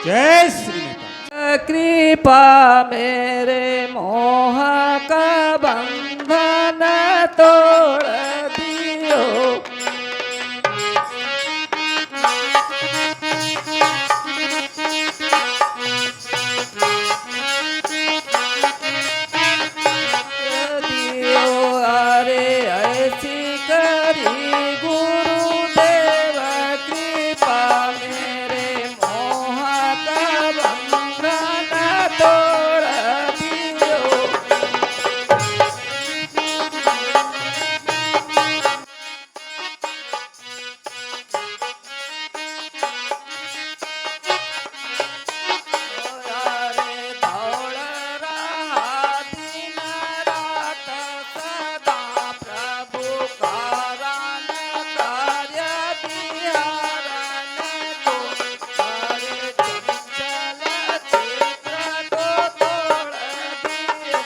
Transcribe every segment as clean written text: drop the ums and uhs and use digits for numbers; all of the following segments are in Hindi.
जय श्री मेहता। कृपा मेरे मोह का बंधन तोड़ दियो। दियो अरे ऐसी करी गुरुदेव कृपा मेरे मोह का बंधन तोड़ दियो। अरे दौड़ रहा दिन रात सदा प्रभु कारण कार्य बिहारन को। अरे चंचल चित्र को तोड़ दियो।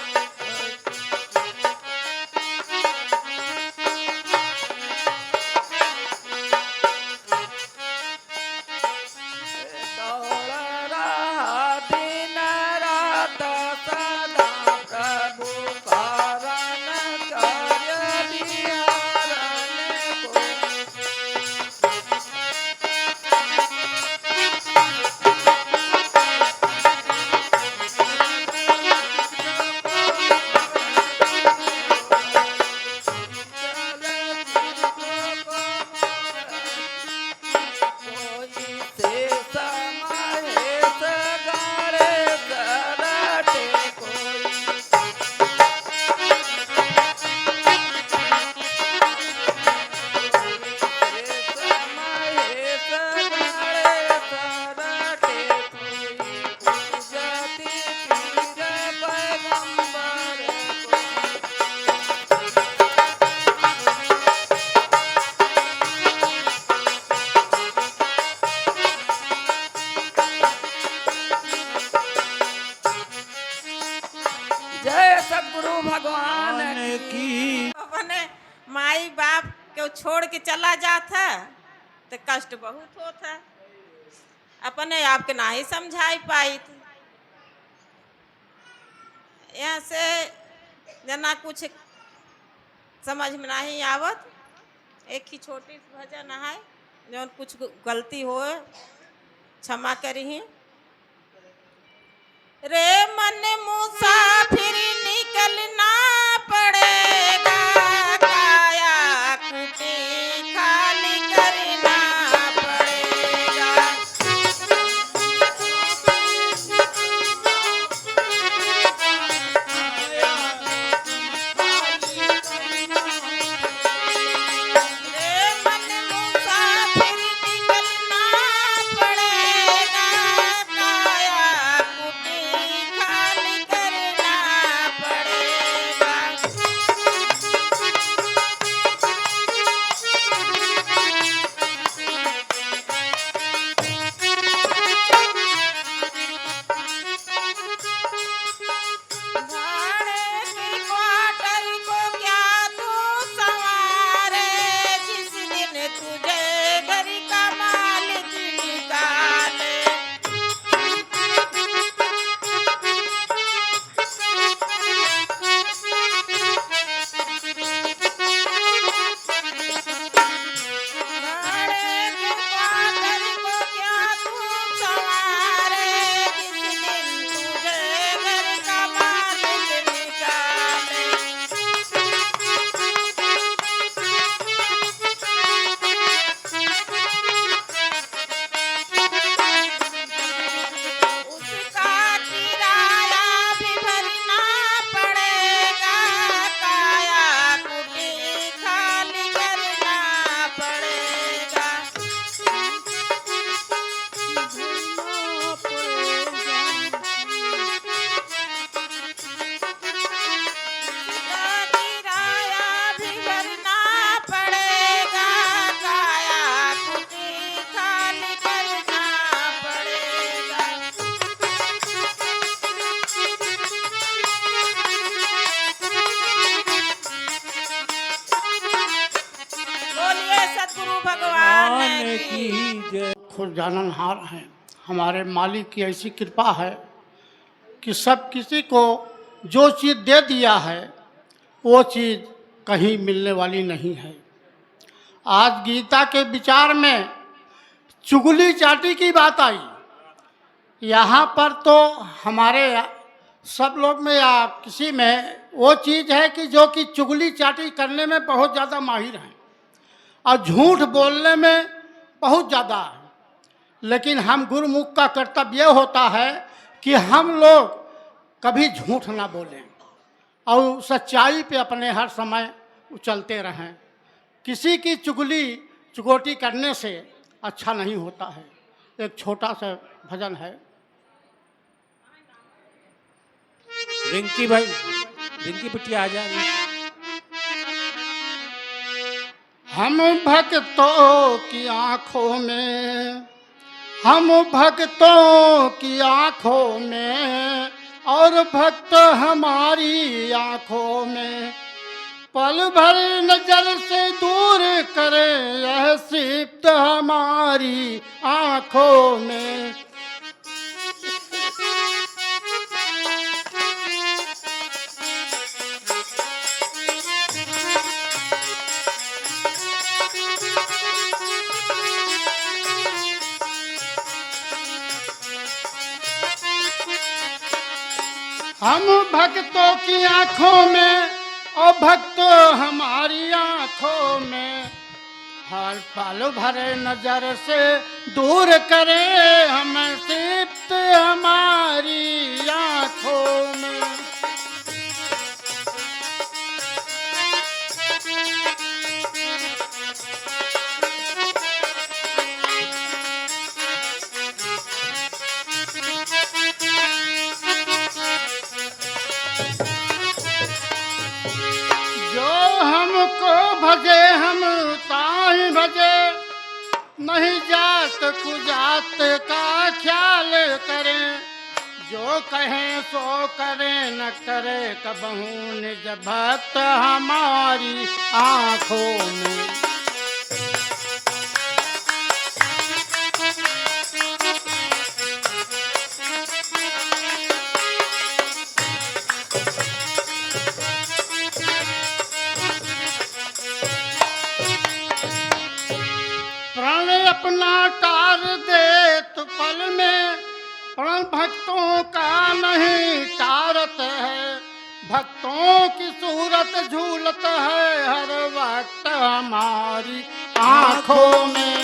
दौड़ रहा दिन रात सदा प्रभु कारण कार्य बिहारन को। जय सद्गुरु भगवान की। अपने माई बाप के छोड़ के चला जाता तो कष्ट बहुत होता। अपने आप के ना ही समझाई पाई। यहाँ से जना कुछ समझ में नहीं आवत। एक ही छोटी सी भजन है जो कुछ गलती हो क्षमा करी। रे मन मुसाफिर निकलना पड़ेगा, काया कुटी खाली करना पड़ेगा। रे मन मुसाफिर निकलना पड़ेगा, काया कुटी खाली करना पड़ेगा। भाड़े की क्वार्टर को क्या तू संवारे, जिस दिन तुझे घर का मालिक निकाले। भाड़े की क्वार्टर को क्या तू संवारे, जिस दिन तुझे घर का मालिक निकाले। उसका किराया भी भरना पड़ेगा, काया कुटी खाली करना पड़ेगा। उसका किराया भी भरना पड़ेगा, काया कुटी खाली करना पड़ेगा। बोलिए सद्गुरु भगवान की। जय। खुद जाननहार हैं, हमारे मालिक की ऐसी कृपा है कि सब किसी को जो चीज़ दे दिया है वो चीज़ कहीं मिलने वाली नहीं है। आज गीता के विचार में चुगली चाटी की बात आई। यहाँ पर तो हमारे सब लोग में या किसी में वो चीज़ है कि जो कि चुगली चाटी करने में बहुत ज़्यादा माहिर हैं और झूठ बोलने में बहुत ज़्यादा है। लेकिन हम गुरुमुख का कर्तव्य होता है कि हम लोग कभी झूठ ना बोलें और सच्चाई पे अपने हर समय उछलते रहें। किसी की चुगली चुगोटी करने से अच्छा नहीं होता है। एक छोटा सा भजन है। रिंकी भाई, रिंकी बिटिया आ जा रही। हम भक्तों की आँखों में, हम भक्तों की आँखों में और भक्त हमारी आँखों में, पल भर नजर से दूर करे यह सिफ्त हमारी आँखों में। हम भक्तों की आँखों में और भक्त हमारी आँखों में, हर पल भरे नजर से दूर करे हम सिफ्त हमारी आँखों में। भजे हम ताहि भजे, नहीं जात कुजात का ख्याल करें, जो कहें सो करें न करे कबहू निज भक्त हमारी आँखों में। अपना टार दे तो पल में प्रण भक्तों का नहीं टारत है, भक्तों की सूरत झूलत है हर वक्त हमारी आँखों में।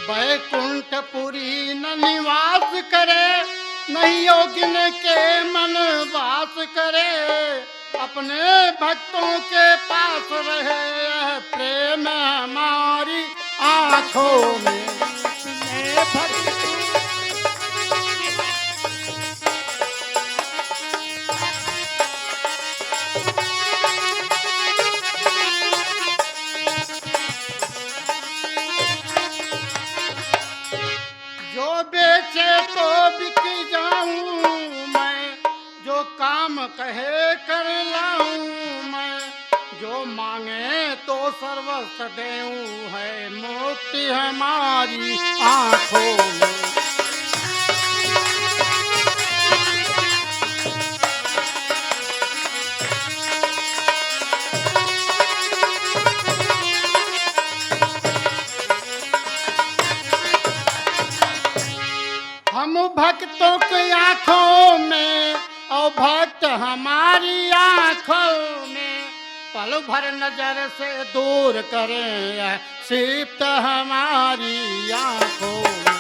वैकुंठपुरी न निवास करे, नहीं योगिन के मन वास करे, अपने भक्तों के पास रहे प्रेम हमारी आँखों में। कहे कर लाऊं मैं, जो मांगे तो सर्वस्व देऊं है मुक्ति हमारी आँखों में। हम भक्तों की आँखों में और भक्त हमारी आँखों में, पल भर नजर से दूर करें सिफ्त हमारी आँखों में।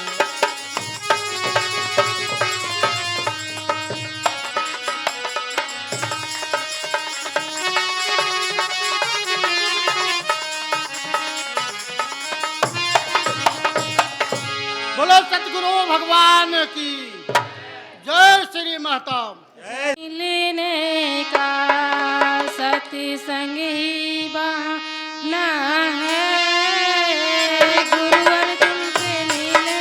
बोलो सतगुरु भगवान की जय। श्री महताब मिलने का सत्संग ही बहाना है, गुरु अर्जुन से मिलने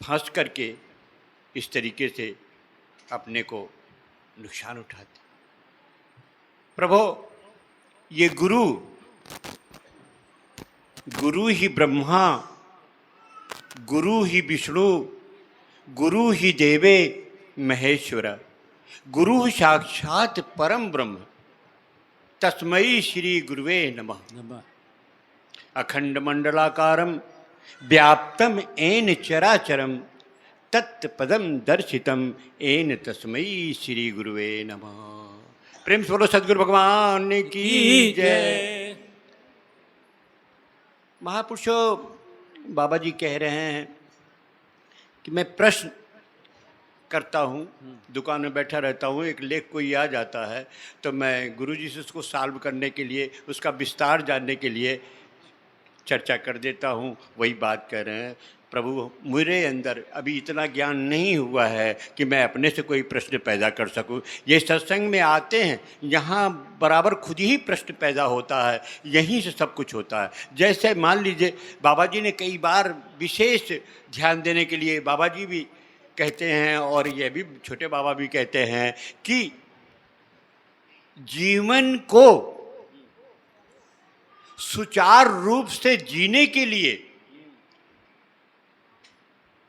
हंस करके इस तरीके से अपने को नुकसान उठाते। प्रभु, ये गुरु ही ब्रह्मा, गुरु ही विष्णु, गुरु ही देवे महेश्वर, गुरु साक्षात परम ब्रह्म, तस्मै श्री गुरुवे नमः। नमः। अखंड मंडलाकारं व्याप्तम येन चराचरम तत्पदम दर्शितम येन तस्मै श्री गुरुवे नमः। प्रेम से बोलो सद्गुरु भगवान की जय। महापुरुषों, बाबा जी कह रहे हैं कि मैं प्रश्न करता हूँ, दुकान में बैठा रहता हूँ, एक लेख कोई आ जाता है तो मैं गुरुजी से उसको सॉल्व करने के लिए, उसका विस्तार जानने के लिए चर्चा कर देता हूँ। वही बात कर रहे हैं, प्रभु मेरे अंदर अभी इतना ज्ञान नहीं हुआ है कि मैं अपने से कोई प्रश्न पैदा कर सकूं। ये सत्संग में आते हैं, यहाँ बराबर खुद ही प्रश्न पैदा होता है, यहीं से सब कुछ होता है। जैसे मान लीजिए बाबा जी ने कई बार विशेष ध्यान देने के लिए, बाबा जी भी कहते हैं और ये भी छोटे बाबा भी कहते हैं कि जीवन को सुचारू रूप से जीने के लिए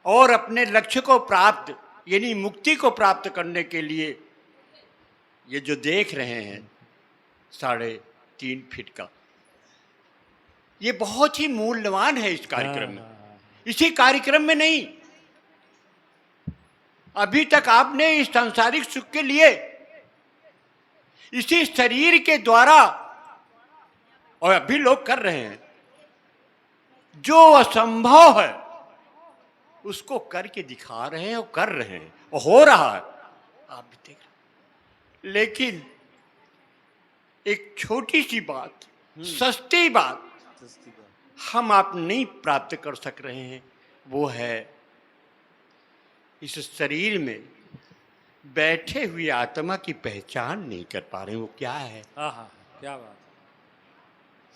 और अपने लक्ष्य को प्राप्त यानी मुक्ति को प्राप्त करने के लिए ये जो देख रहे हैं 3.5 फीट का, ये बहुत ही मूल्यवान है इस कार्यक्रम में। इसी कार्यक्रम में नहीं, अभी तक आपने इस सांसारिक सुख के लिए इसी शरीर के द्वारा, और अभी लोग कर रहे हैं, जो असंभव है उसको करके दिखा रहे हैं और कर रहे हैं और हो रहा है, आप भी देख रहे हैं। लेकिन एक छोटी सी बात, सस्ती बात हम आप नहीं प्राप्त कर सक रहे हैं, वो है इस शरीर में बैठे हुए आत्मा की पहचान नहीं कर पा रहे हैं। वो क्या है? क्या बात,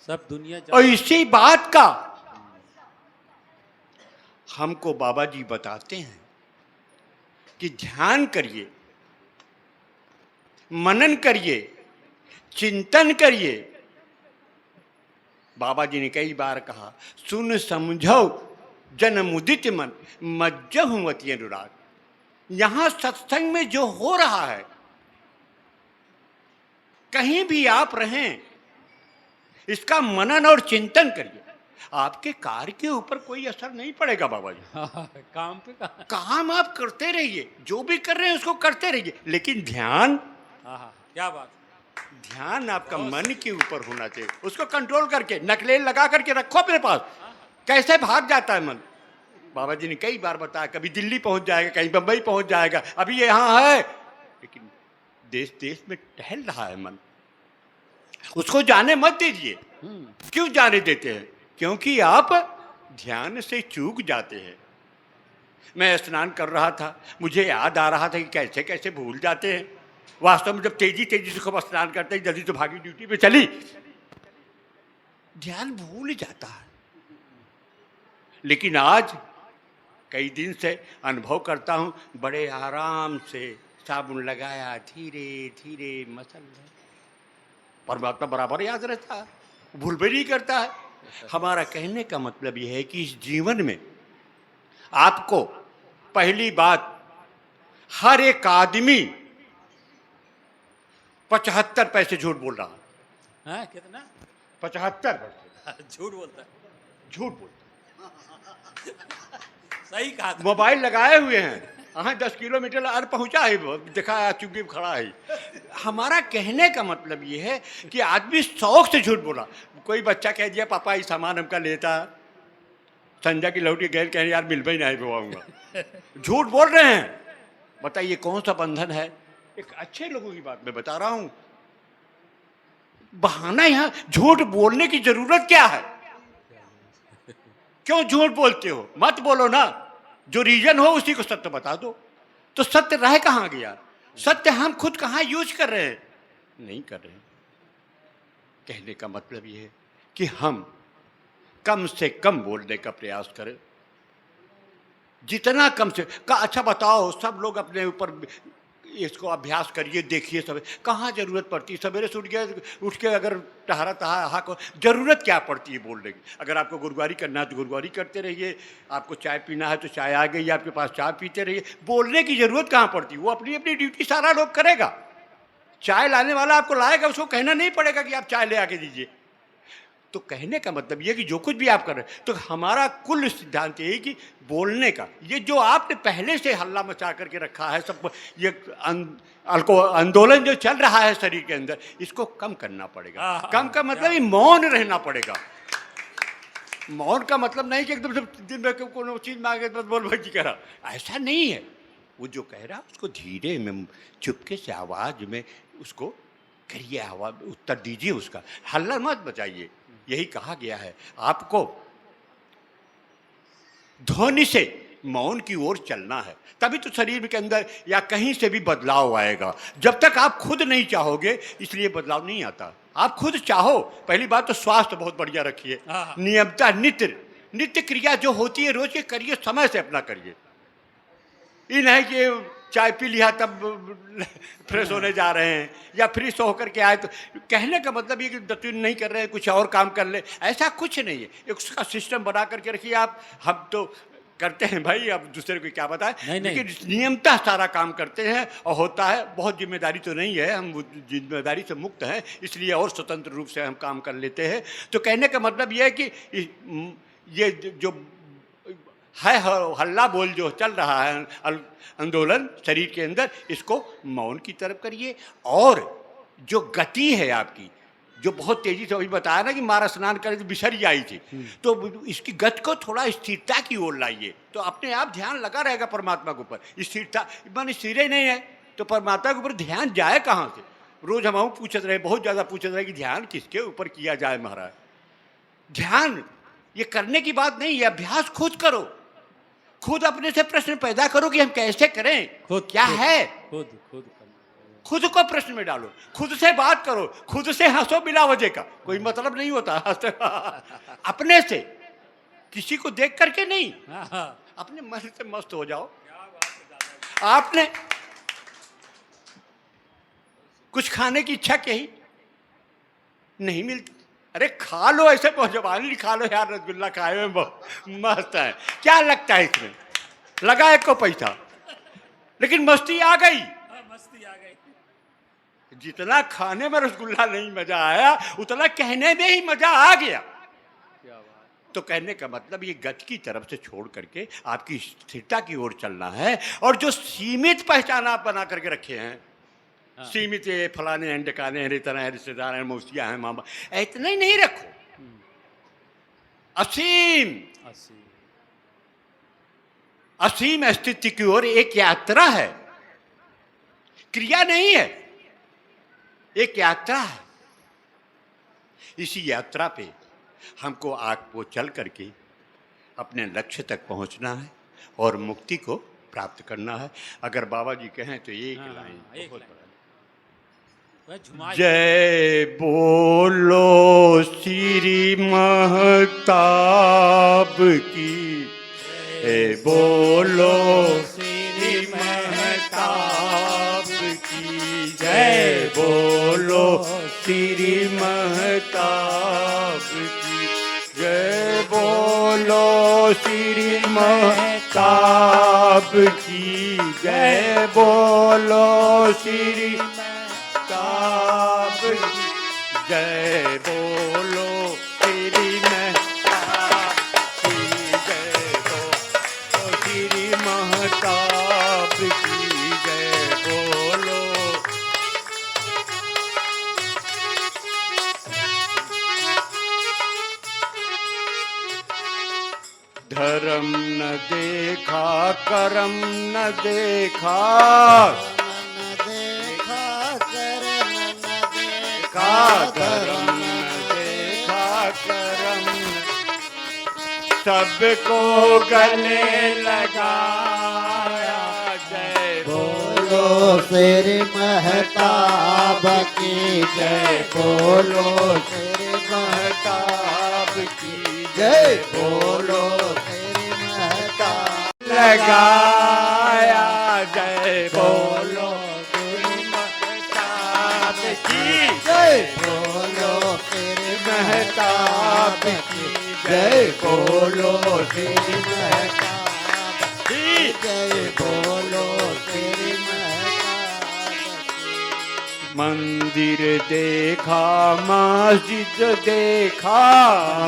सब दुनिया और इसी बात का हमको बाबा जी बताते हैं कि ध्यान करिए, मनन करिए, चिंतन करिए। बाबा जी ने कई बार कहा, सुन समझो जन मुदित मन मज्जहु अति अनुराग। यहां सत्संग में जो हो रहा है, कहीं भी आप रहें, इसका मनन और चिंतन करिए। आपके कार्य के ऊपर कोई असर नहीं पड़ेगा बाबा जी। काम पे काम आप करते रहिए, जो भी कर रहे हैं उसको करते रहिए, लेकिन ध्यान, क्या बात, ध्यान आपका मन के ऊपर होना चाहिए। उसको कंट्रोल करके नकलेल लगा करके रखो अपने पास। कैसे भाग जाता है मन, बाबा जी ने कई बार बताया, कभी दिल्ली पहुंच जाएगा, कहीं बंबई पहुंच जाएगा, अभी ये यहाँ है, लेकिन देश देश में टहल रहा है मन। उसको जाने मत दीजिए। क्यों जाने देते हैं? क्योंकि आप ध्यान से चूक जाते हैं। मैं स्नान कर रहा था, मुझे याद आ रहा था कि कैसे कैसे भूल जाते हैं। वास्तव में जब तेजी तेजी से खूब स्नान करते हैं, जल्दी तो भागी ड्यूटी पे चली, ध्यान भूल जाता है। लेकिन आज कई दिन से अनुभव करता हूं, बड़े आराम से साबुन लगाया, धीरे धीरे मसल है, परमात्मा बराबर याद रहता है, भूल भी नहीं करता है। हमारा कहने का मतलब यह है कि इस जीवन में आपको पहली बात, हर एक आदमी 75 पैसे झूठ बोल रहा है। कितना? 75 पैसे झूठ बोलता है, झूठ बोलता है। सही कहा था। मोबाइल लगाए हुए हैं, हाँ 10 किलोमीटर और पहुंचा है, दिखा चुकी खड़ा है। हमारा कहने का मतलब ये है कि आदमी शौक से झूठ बोला। कोई बच्चा कह दिया पापा ये सामान हमका लेता, संजय की लौटी गैर कह यार मिल भी नहीं बुआऊंगा। झूठ बोल रहे हैं। बताइए कौन सा बंधन है? एक अच्छे लोगों की बात मैं बता रहा हूं। बहाना, यहां झूठ बोलने की जरूरत क्या है? क्यों झूठ बोलते हो? मत बोलो ना, जो रीजन हो उसी को सत्य बता दो। तो सत्य रह कहां गया? सत्य हम खुद कहां यूज कर रहे हैं? नहीं कर रहे हैं। कहने का मतलब यह है कि हम कम से कम बोलने का प्रयास करें। जितना कम से अच्छा बताओ, सब लोग अपने ऊपर इसको अभ्यास करिए, देखिए सब कहाँ ज़रूरत पड़ती है। सवेरे से उठ के अगर टहरा तहा को ज़रूरत क्या पड़ती है बोलने की। अगर आपको गुरुद्वारी करना है तो गुरुद्वारी करते रहिए, आपको चाय पीना है तो चाय आ गई आपके पास, चाय पीते रहिए। बोलने की ज़रूरत कहाँ पड़ती है, वो अपनी अपनी ड्यूटी सारा लोग करेगा। चाय लाने वाला आपको लाएगा, उसको कहना नहीं पड़ेगा कि आप चाय ले आके दीजिए। तो कहने का मतलब ये कि जो कुछ भी आप कर रहे हैं, तो हमारा कुल सिद्धांत यही कि बोलने का, ये जो आपने पहले से हल्ला मचा करके रखा है सब, ये आंदोलन जो चल रहा है शरीर के अंदर, इसको कम करना पड़ेगा। कम का मतलब ये मौन रहना पड़ेगा। मौन का मतलब नहीं कि एकदम से दिन में कोनो चीज मांगे तो बोल भाई करा, ऐसा नहीं है। वो जो कह रहा उसको धीरे में चुपके से आवाज में उसको करिए, आवाज उत्तर दीजिए, उसका हल्ला मत बचाइए। यही कहा गया है आपको ध्वनि से मौन की ओर चलना है, तभी तो शरीर के अंदर या कहीं से भी बदलाव आएगा। जब तक आप खुद नहीं चाहोगे, इसलिए बदलाव नहीं आता। आप खुद चाहो, पहली बात तो स्वास्थ्य बहुत बढ़िया रखिए, नियमता नित्य क्रिया जो होती है रोज के करिए, समय से अपना करिए। ये नहीं कि चाय पी लिया तब फ्रेश होने जा रहे हैं या फ्रेश होकर के आए, तो कहने का मतलब ये कि दत्तुन नहीं कर रहे हैं, कुछ और काम कर ले, ऐसा कुछ नहीं है। एक उसका सिस्टम बना करके रखिए आप। हम तो करते हैं भाई, अब दूसरे को क्या बताएं, लेकिन नियमतः सारा काम करते हैं और होता है। बहुत जिम्मेदारी तो नहीं है, हम जिम्मेदारी से मुक्त हैं, इसलिए और स्वतंत्र रूप से हम काम कर लेते हैं। तो कहने का मतलब ये है कि ये जो है हल्ला बोल जो चल रहा है आंदोलन शरीर के अंदर, इसको मौन की तरफ करिए। और जो गति है आपकी, जो बहुत तेजी से अभी बताया ना कि मारा स्नान करे तो बिसरी आई थी, तो इसकी गति को थोड़ा स्थिरता की ओर लाइए, तो अपने आप ध्यान लगा रहेगा परमात्मा के ऊपर। स्थिरता मान स्थिर ही नहीं है तो परमात्मा के ऊपर ध्यान जाए कहाँ से। रोज हम पूछते रहे, बहुत ज़्यादा पूछते रहे कि ध्यान किसके ऊपर किया जाए महाराज। ध्यान ये करने की बात नहीं है, अभ्यास खुद करो, खुद अपने से प्रश्न पैदा करो कि हम कैसे करें, खुद क्या है, खुद को प्रश्न में डालो, खुद से बात करो, खुद से हंसो बिना वजह का, कोई मतलब नहीं होता अपने से, किसी को देख करके नहीं, अपने मन से मस्त हो जाओ। आपने कुछ खाने की इच्छा कही, नहीं मिलती, अरे खा लो, ऐसे जबानी खा लो यार, रसगुल्ला खाए हुए बहुत मस्त है, क्या लगता है इसमें, लगा एक को पैसा, लेकिन मस्ती आ गई। जितना खाने में रसगुल्ला नहीं मजा आया, उतना कहने में ही मजा आ गया। तो कहने का मतलब ये गति की तरफ से छोड़ करके आपकी स्थिरता की ओर चलना है। और जो सीमित पहचान आप बना करके रखे हैं, सीमित है, फलाने हैं, डकाने हैं, रिश्तेदार हैं, रिश्तेदार हैं, मौसियाँ हैं, मामा, इतना ही नहीं रखो। असीम असीम स्थिति की ओर एक यात्रा है, क्रिया नहीं है, एक यात्रा है। इसी यात्रा पे हमको आग को चल करके अपने लक्ष्य तक पहुंचना है और मुक्ति को प्राप्त करना है। अगर बाबा जी कहें तो एक लाइन बहुत बड़ा, जय बोलो श्री महताब की, जय बोलो श्री महताब की, जय बोलो श्री महताब की, जय बोलो श्री महताब की, जय बोलो श्री महताब की, जय बोलो श्री महताब की, जय बोलो श्री महताब की, जय बोलो। धर्म न देखा, करम न देखा, धर्म न देखा, करम सबको गले लगाया, जय बोलो श्री महताब की, जय बोलो श्री महताब की, जय बोलो श्री महताब। लगाया। जय बोलो गुरु महताब की जय बोलो श्री महताब की जय बोलो श्री महताब की जय बोलो श्री महताब मंदिर देखा मस्जिद देखा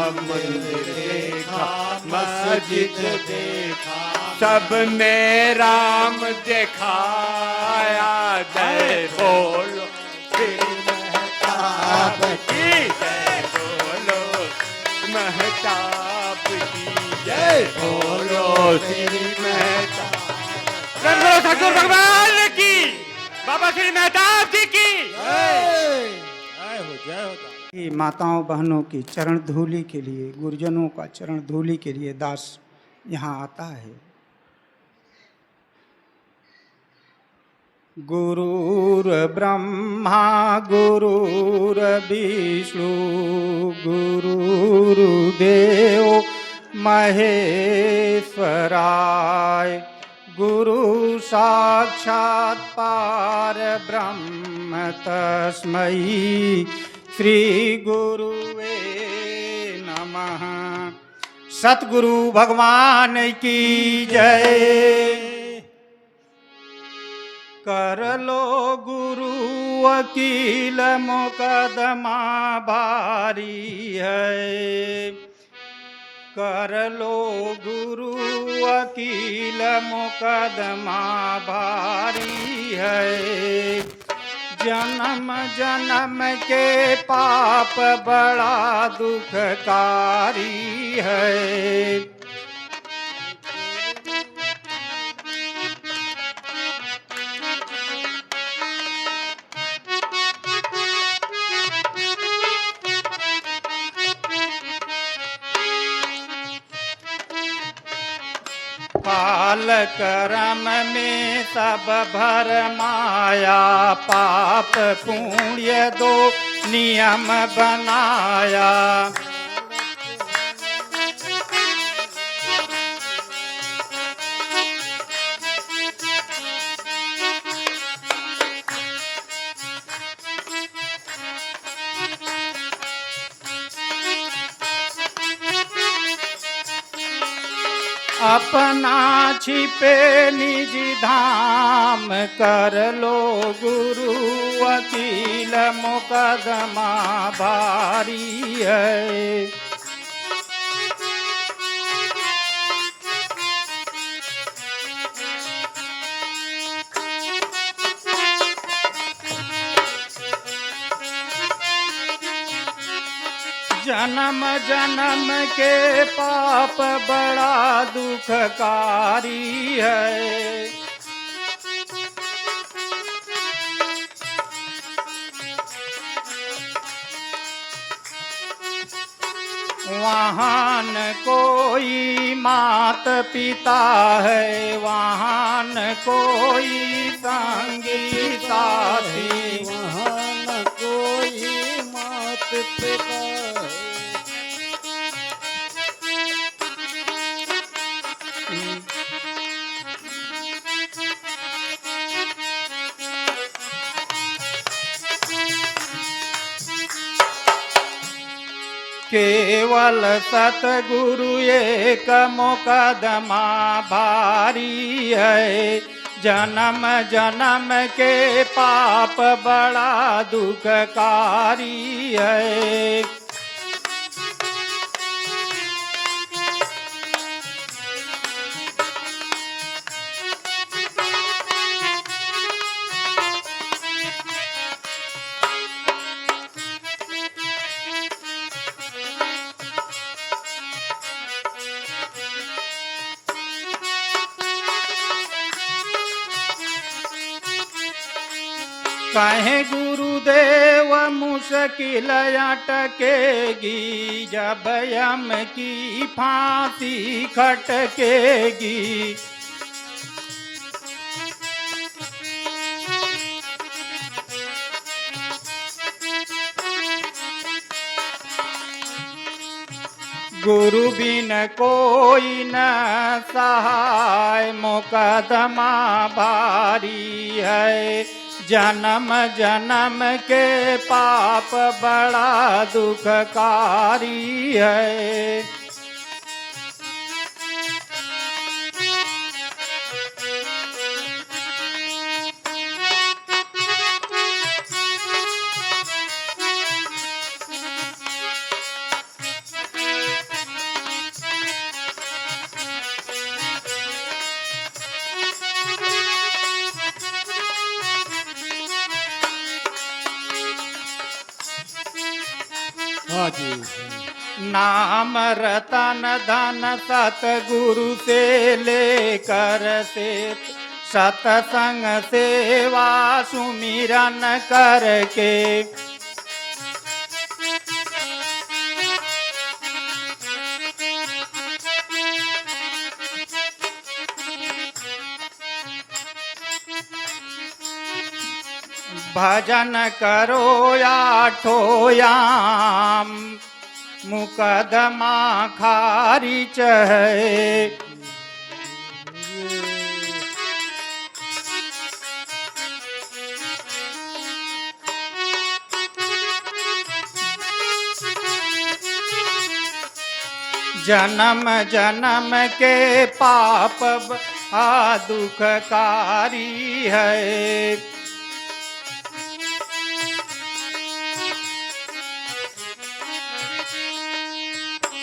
मंदिर देखा मस्जिद देखा सब में राम दिखाया। जय बोलो श्री महताब की जय बोलो महताब की जय बोलो श्री महताब। बोलो ठाकुर भगवान की बाबा श्री मेहताब जी की जय हो कि माताओं बहनों की चरण धूलि के लिए, गुरुजनों का चरण धूलि के लिए दास यहाँ आता है। गुरुर ब्रह्मा गुरुर विष्णु गुरुर्देव महेश्वराय गुरु साक्षात् पार ब्रह्म तस्मै श्री गुरुवे नमः। सतगुरु भगवान की जय। कर लो गुरु वकील मुकदमा भारी है। कर लो गुरु वकील मुकदमा भारी है। जन्म जन्म के पाप बड़ा दुखकारी है। काल कर्म में सब भर माया पाप पुण्य दो नियम बनाया। अपना छिपे निज धाम कर लो गुरु वकील मुकदमा भारी है। जन्म जन्म के पाप बड़ा दुखकारी है। वहाँ न कोई मात पिता है, वहाँ न कोई संगी साथी, वहाँ न कोई मात पिता है। केवल सतगुरु एक मुकदमा भारी है। जन्म जन्म के पाप बड़ा दुखकारी है। कहे गुरुदेव मुश्किल अटकेगी, जब यम की फांसी खटकेगी। गुरु बिन कोई न सहाय, मुकदमा भारी है। जन्म जन्म के पाप बड़ा दुखकारी है। हाँ जी। नाम रतन धन सतगुरु से लेकर से, सतसंग सेवा सुमिरन करके। भजन करो आठो याम, मुकदमा खारिज है। जन्म जन्म के पाप दुखकारी है।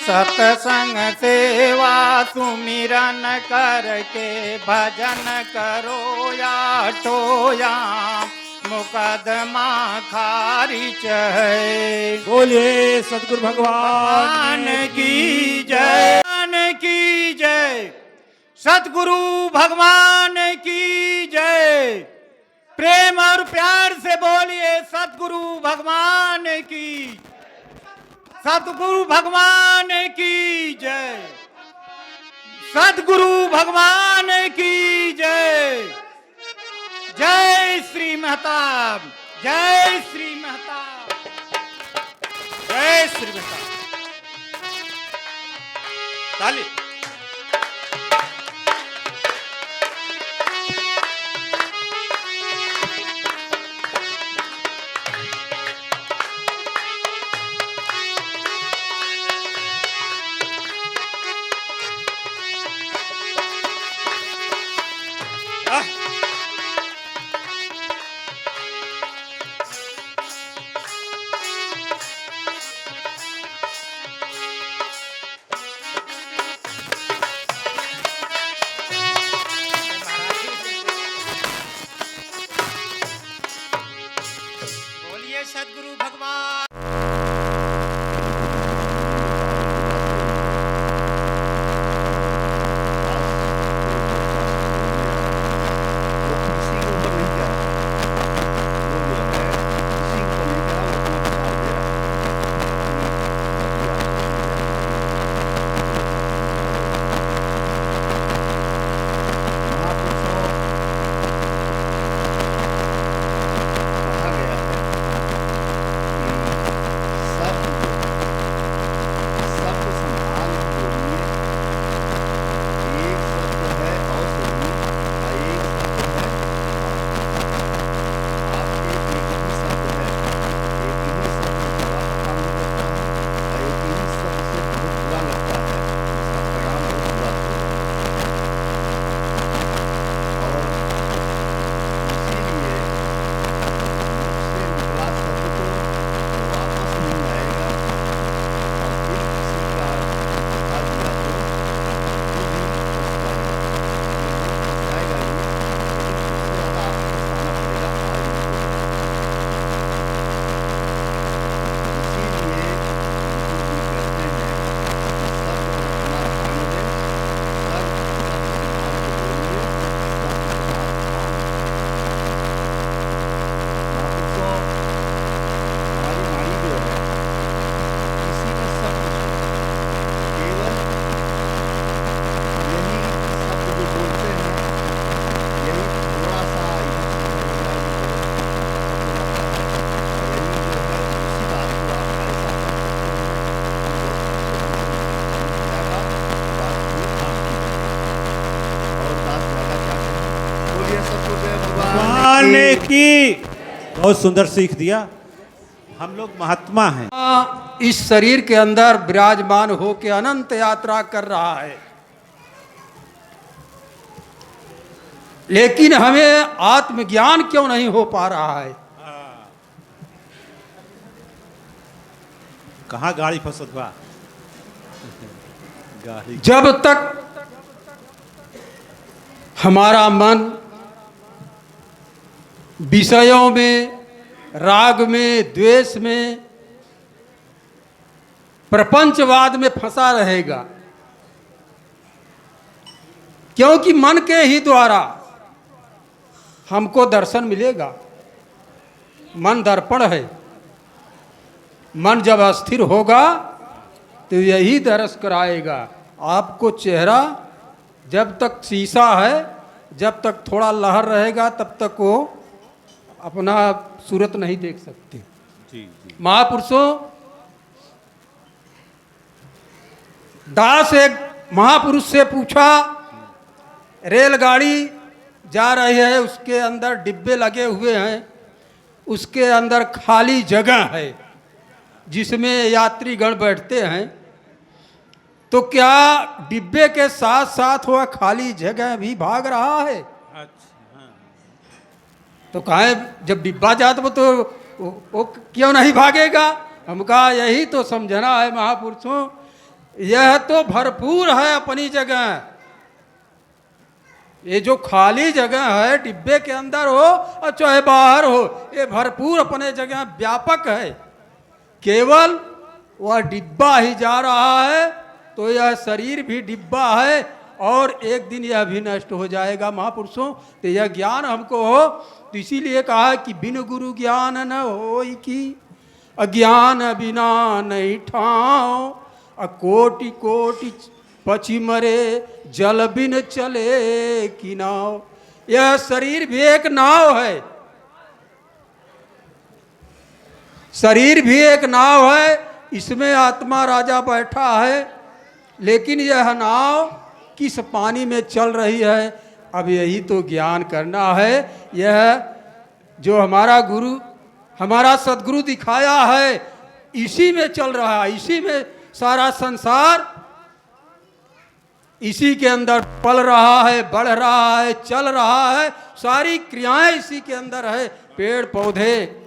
सतसंग सेवा सुमिरन करके, भजन करो आठो याम, मुकदमा खारिज है। बोलिए सतगुरु भगवान की जय, की जय। सतगुरु भगवान की जय। प्रेम और प्यार से बोलिए सतगुरु भगवान की, सतगुरु भगवान की जय। सतगुरु भगवान की जय। जय श्री महताब, जय श्री महताब, जय श्री महताब। ताली। की। बहुत सुंदर सीख दिया। हम लोग महात्मा हैं। इस शरीर के अंदर विराजमान होकर अनंत यात्रा कर रहा है, लेकिन हमें आत्मज्ञान क्यों नहीं हो पा रहा है? कहाँ गाड़ी फंसत हुआ? गाड़ी जब तक हमारा मन विषयों में, राग में, द्वेष में, प्रपंचवाद में फंसा रहेगा, क्योंकि मन के ही द्वारा हमको दर्शन मिलेगा। मन दर्पण है। मन जब अस्थिर होगा तो यही दर्श कराएगा आपको। चेहरा जब तक शीशा है, जब तक थोड़ा लहर रहेगा, तब तक वो अपना सूरत नहीं देख सकते। जी जी। महापुरुषों, दास एक महापुरुष से पूछा, रेलगाड़ी जा रही है, उसके अंदर डिब्बे लगे हुए हैं, उसके अंदर खाली जगह है जिसमें यात्रीगण बैठते हैं, तो क्या डिब्बे के साथ साथ वह खाली जगह भी भाग रहा है? तो कहे जब डिब्बा जाता तो वो क्यों नहीं भागेगा? हम कहा यही तो समझना है महापुरुषों, यह तो भरपूर है अपनी जगह। ये जो खाली जगह है डिब्बे के अंदर हो और चाहे बाहर हो, ये भरपूर अपने जगह व्यापक है। केवल वह डिब्बा ही जा रहा है, तो यह शरीर भी डिब्बा है और एक दिन यह भी नष्ट हो जाएगा। महापुरुषों, तो यह ज्ञान हमको हो, तो इसीलिए कहा कि बिन गुरु ज्ञान न होई की, अज्ञान बिना नहीं ठाओ, कोटि कोटि पची मरे, जल बिन चले की नाव। यह शरीर भी एक नाव है, शरीर भी एक नाव है, इसमें आत्मा राजा बैठा है, लेकिन यह नाव किस पानी में चल रही है, अब यही तो ज्ञान करना है। यह जो हमारा गुरु, हमारा सदगुरु दिखाया है, इसी में चल रहा है, इसी में सारा संसार इसी के अंदर पल रहा है, बढ़ रहा है, चल रहा है, सारी क्रियाएं इसी के अंदर है। पेड़ पौधे,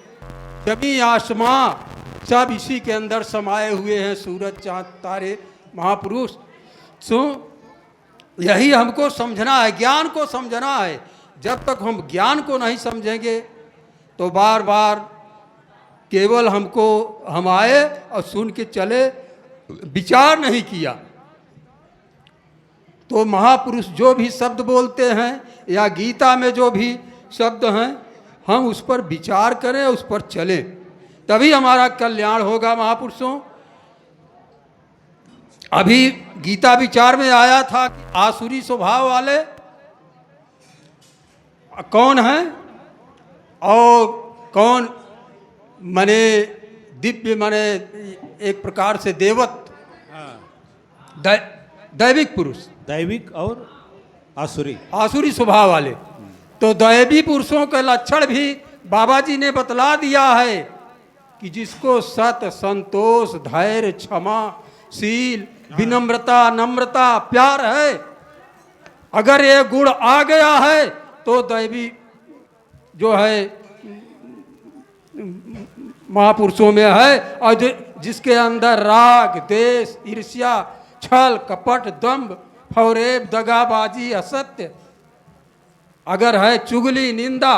जमी आसमां सब इसी के अंदर समाये हुए हैं, सूरज चांद तारे। महापुरुष सो यही हमको समझना है, ज्ञान को समझना है। जब तक हम ज्ञान को नहीं समझेंगे तो बार बार केवल हमको हम आए और सुन के चले, विचार नहीं किया। तो महापुरुष जो भी शब्द बोलते हैं या गीता में जो भी शब्द हैं, हम उस पर विचार करें, उस पर चलें, तभी हमारा कल्याण होगा। महापुरुषों, अभी गीता विचार में आया था कि आसुरी स्वभाव वाले कौन हैं और कौन मने दिव्य, मने एक प्रकार से देवत्व, दैविक पुरुष, दैविक और आसुरी, आसुरी स्वभाव वाले। तो दैवी पुरुषों के लक्षण भी बाबा जी ने बतला दिया है कि जिसको सत, संतोष, धैर्य, क्षमा, शील, विनम्रता, नम्रता, प्यार है, अगर ये गुण आ गया है तो दैवी जो है महापुरुषों में है। और जिसके अंदर राग, देश, ईर्ष्या, छल, कपट, दंभ, फौरेब, दगाबाजी, असत्य अगर है, चुगली, निंदा,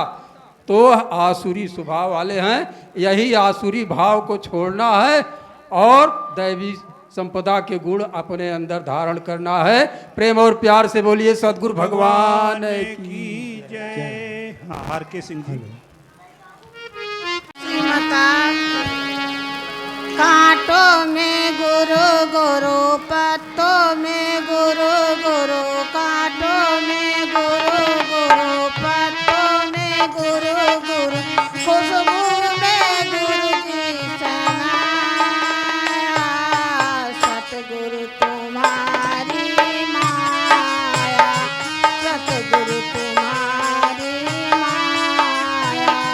तो आसुरी स्वभाव वाले हैं। यही आसुरी भाव को छोड़ना है और दैवी संपदा के गुण अपने अंदर धारण करना है। प्रेम और प्यार से बोलिए सद्गुरु भगवान की जय। हाँ, आर के सिंह जी। कांटों में गुरु गुरु, पत्तों में गुरु गुरु, कांटों में गुरु गुरु, पत्तों में गुरु गुरु, खुशबू में गुरु जी समाया, सतगुरु तुम्हारी माया, सतगुरु तुम्हारी माया।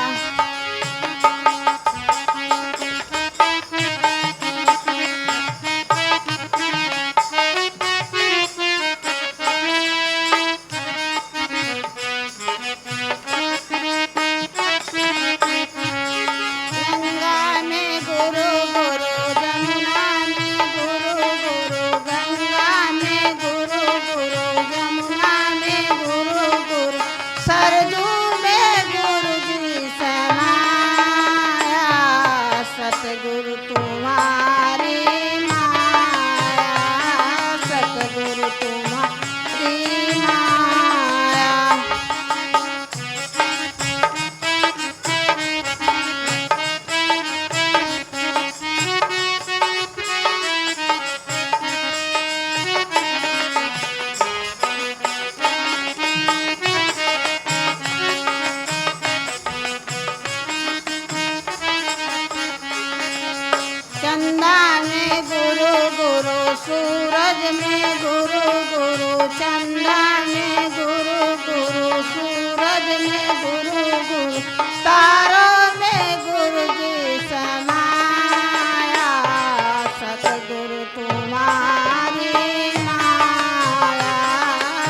सूरज में गुरु गुरु, चंदा में गुरु गुरु, सूरज में गुरु गुरु, तारों में गुरु जी समाया। सतगुरु तुम्हारी माया,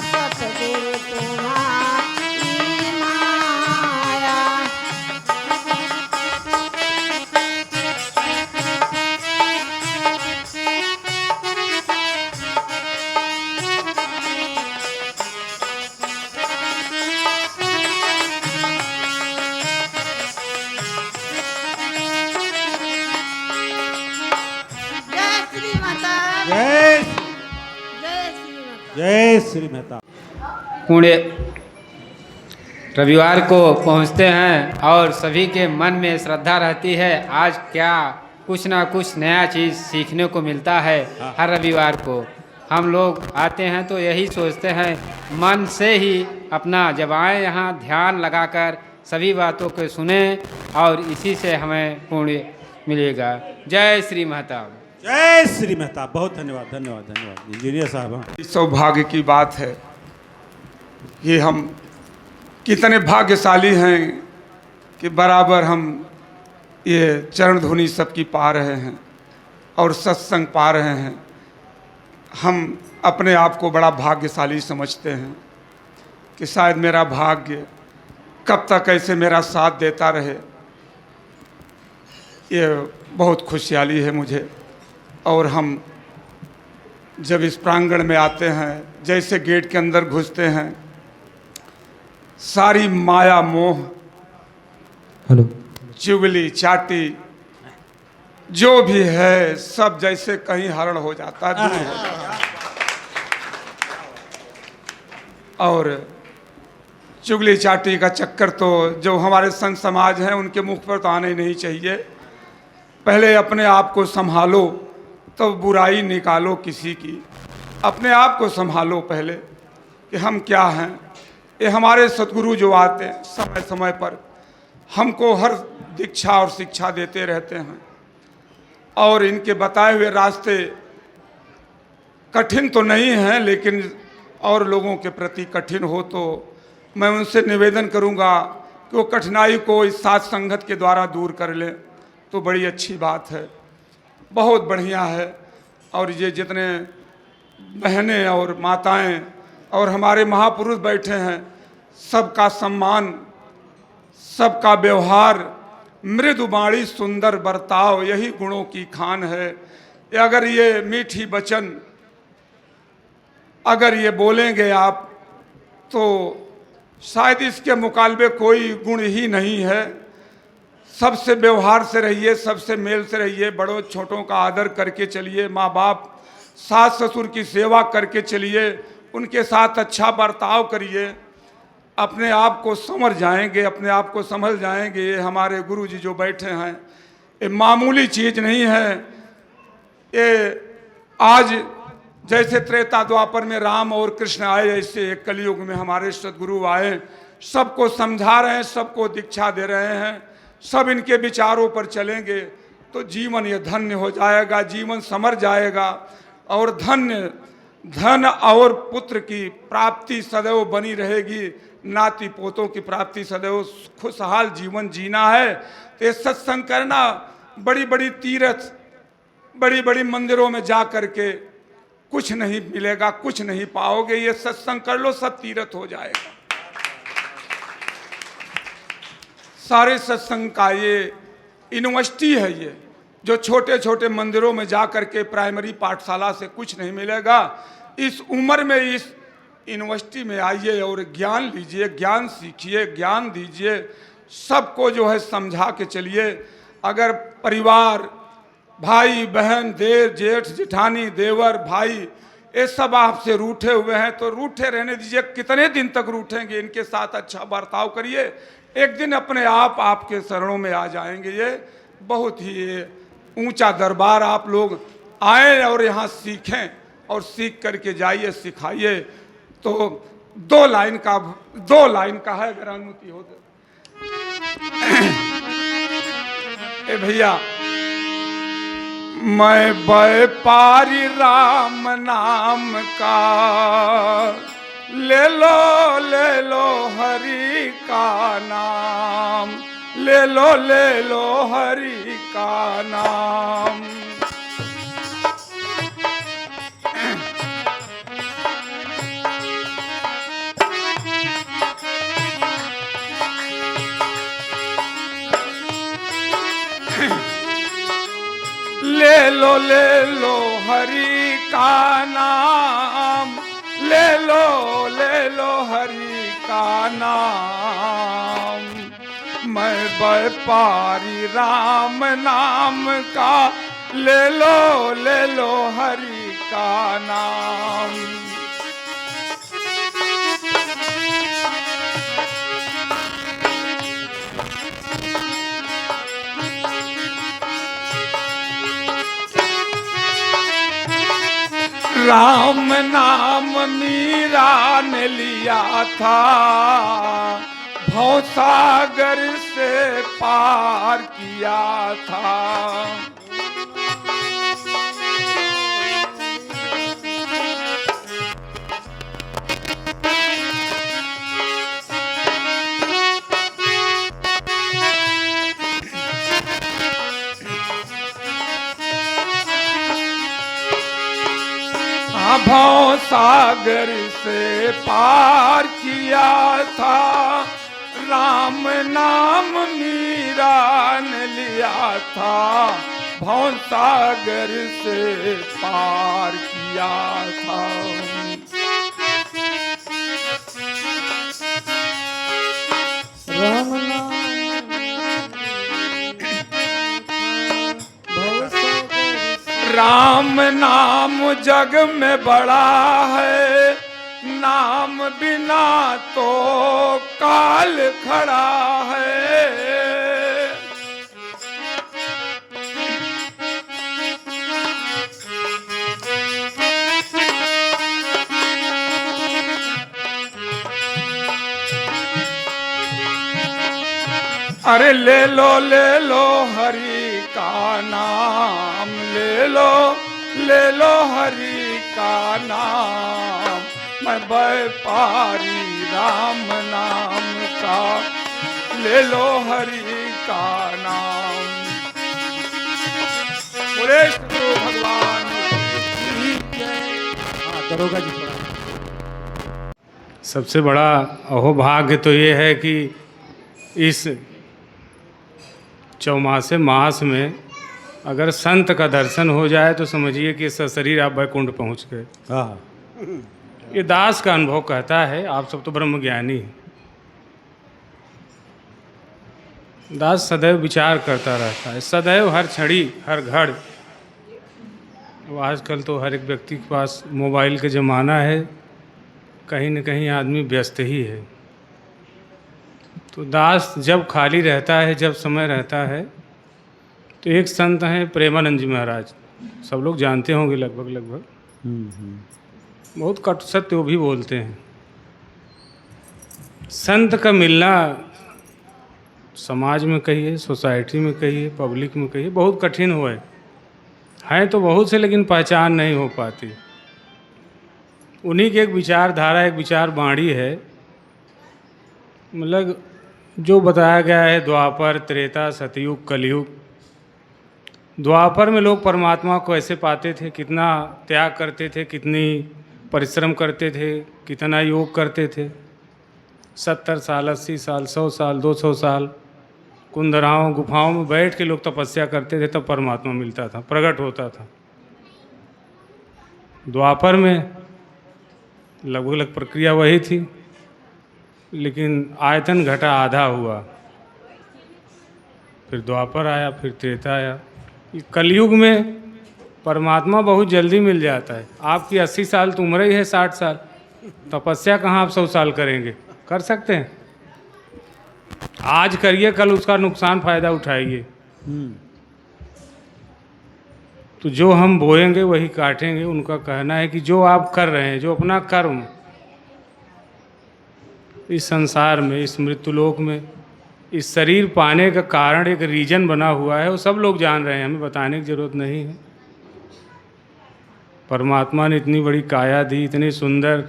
सतगुरु तुम्हारी माया। जय श्री माता, जय जय श्री माता। जय श्री मेहता। पुणे रविवार को पहुंचते हैं और सभी के मन में श्रद्धा रहती है, आज क्या कुछ ना कुछ नया चीज़ सीखने को मिलता है। हर रविवार को हम लोग आते हैं तो यही सोचते हैं, मन से ही अपना जब आए यहाँ ध्यान लगाकर सभी बातों को सुने और इसी से हमें पुण्य मिलेगा। जय श्री महता। जय श्री मेहता। बहुत धन्यवाद धन्यवाद धन्यवाद इंजीनियर साहब। हाँ। सौभाग्य की बात है कि हम कितने भाग्यशाली हैं कि बराबर हम ये चरण ध्वनि सबकी पा रहे हैं और सत्संग पा रहे हैं। हम अपने आप को बड़ा भाग्यशाली समझते हैं कि शायद मेरा भाग्य कब तक ऐसे मेरा साथ देता रहे। ये बहुत खुशहाली है मुझे। और हम जब इस प्रांगण में आते हैं, जैसे गेट के अंदर घुसते हैं, सारी माया मोह, चुगली चाटी जो भी है सब जैसे कहीं हरण हो जाता है, दूर हो जाता है। और चुगली चाटी का चक्कर तो जो हमारे संत समाज हैं उनके मुख पर तो आना ही नहीं चाहिए। पहले अपने आप को संभालो तो बुराई निकालो किसी की। अपने आप को संभालो पहले कि हम क्या हैं। ये हमारे सतगुरु जो आते हैं समय समय पर हमको हर दीक्षा और शिक्षा देते रहते हैं और इनके बताए हुए रास्ते कठिन तो नहीं हैं, लेकिन और लोगों के प्रति कठिन हो तो मैं उनसे निवेदन करूंगा कि वो कठिनाई को इस साथ संगत के द्वारा दूर कर लें तो बड़ी अच्छी बात है, बहुत बढ़िया है। और ये जितने बहनें और माताएं और हमारे महापुरुष बैठे हैं, सबका सम्मान, सबका व्यवहार, मृदु वाणी सुंदर बर्ताव, यही गुणों की खान है। अगर ये मीठी वचन अगर ये बोलेंगे आप तो शायद इसके मुकाबले कोई गुण ही नहीं है। सबसे व्यवहार से रहिए, सबसे मेल से रहिए, बड़ों छोटों का आदर करके चलिए, माँ बाप सास ससुर की सेवा करके चलिए, उनके साथ अच्छा बर्ताव करिए। अपने आप को समझ जाएंगे, अपने आप को समझ जाएंगे। ये हमारे गुरु जी जो बैठे हैं ये मामूली चीज़ नहीं है। ये आज जैसे त्रेता द्वापर में राम और कृष्ण आए, ऐसे एक कलयुग में हमारे सद्गुरु आए, सबको समझा रहे हैं, सबको दीक्षा दे रहे हैं। सब इनके विचारों पर चलेंगे तो जीवन ये धन्य हो जाएगा, जीवन समर जाएगा। और धन और पुत्र की प्राप्ति सदैव बनी रहेगी, नाती पोतों की प्राप्ति सदैव, खुशहाल जीवन जीना है तो सत्संग करना। बड़ी बड़ी तीर्थ, बड़ी बड़ी मंदिरों में जा करके कुछ नहीं मिलेगा, कुछ नहीं पाओगे। ये सत्संग कर लो, सब तीर्थ हो जाएगा। सारे सत्संग का ये यूनिवर्सिटी है। ये जो छोटे छोटे मंदिरों में जा करके प्राइमरी पाठशाला से कुछ नहीं मिलेगा, इस उम्र में इस यूनिवर्सिटी में आइए और ज्ञान लीजिए, ज्ञान सीखिए, ज्ञान दीजिए, सबको जो है समझा के चलिए। अगर परिवार, भाई बहन, देर जेठ जेठानी, देवर भाई, ये सब आपसे रूठे हुए हैं तो रूठे रहने दीजिए। कितने दिन तक रूठेंगे? इनके साथ अच्छा बर्ताव करिए, एक दिन अपने आप आपके शरणों में आ जाएंगे। ये बहुत ही ऊंचा दरबार आप लोग आए और यहाँ सीखें और सीख करके जाइए, सिखाइए। तो दो लाइन का है, अगर अनुमति हो तो। ए भैया, मैं व्यापारी राम नाम का, ले लो हरि का नाम, ले लो हरि का नाम। ले लो हरि का नाम, ले लो हरि का नाम। मैं व्यापारी राम नाम का, ले लो हरि का नाम। राम नाम मीरा ने लिया था, भवसागर से पार किया था। भव सागर से पार किया था, राम नाम मीरा ने लिया था, भव सागर से पार किया था। राम नाम राम नाम जग में बड़ा है, नाम बिना तो काल खड़ा है। अरे ले लो हरि का नाम, ले लो हरि का नाम। मैं व्यापारी राम नाम का, ले लो हरि का नाम। बोले गुरु भगवान की जय। दरोगा जी थोड़ा। सबसे बड़ा अहोभाग्य तो ये है कि इस चौमासे मास में अगर संत का दर्शन हो जाए तो समझिए कि सशरीर आप वैकुंठ पहुँच गए। हाँ, ये दास का अनुभव कहता है, आप सब तो ब्रह्म ज्ञानी हैं। दास सदैव विचार करता रहता है, सदैव हर छड़ी हर घड़। वो आजकल तो हर एक व्यक्ति के पास मोबाइल का ज़माना है, कहीं न कहीं आदमी व्यस्त ही है। तो दास जब खाली रहता है, जब समय रहता है, तो एक संत हैं प्रेमानंद जी महाराज, सब लोग जानते होंगे लगभग। बहुत कट सत्य वो भी बोलते हैं। संत का मिलना समाज में कहिए, सोसाइटी में कहिए, पब्लिक में कहिए, बहुत कठिन हुआ है तो बहुत से, लेकिन पहचान नहीं हो पाती। उन्हीं की एक विचारधारा, एक विचार बाणी है, मतलब जो बताया गया है द्वापर, त्रेता, सतयुग, कलयुग। द्वापर में लोग परमात्मा को ऐसे पाते थे, कितना त्याग करते थे, कितनी परिश्रम करते थे, कितना योग करते थे। 70 साल, 80 साल, 100 साल, 200 साल कुंदराओं गुफाओं में बैठ के लोग तपस्या करते थे, तब परमात्मा मिलता था, प्रकट होता था। द्वापर में लगभग प्रक्रिया वही थी, लेकिन आयतन घटा, आधा हुआ। फिर द्वापर आया, फिर त्रेता आया। कलयुग में परमात्मा बहुत जल्दी मिल जाता है। आपकी 80 साल तो उम्र ही है, 60 साल, तपस्या कहाँ आप 100 साल करेंगे? कर सकते हैं? आज करिए, कल उसका नुकसान फ़ायदा उठाइए। तो जो हम बोएंगे वही काटेंगे। उनका कहना है कि जो आप कर रहे हैं, जो अपना कर्म इस संसार में, इस मृत्युलोक में, इस शरीर पाने का कारण एक रीजन बना हुआ है, वो सब लोग जान रहे हैं, हमें बताने की ज़रूरत नहीं है। परमात्मा ने इतनी बड़ी काया दी, इतनी सुंदर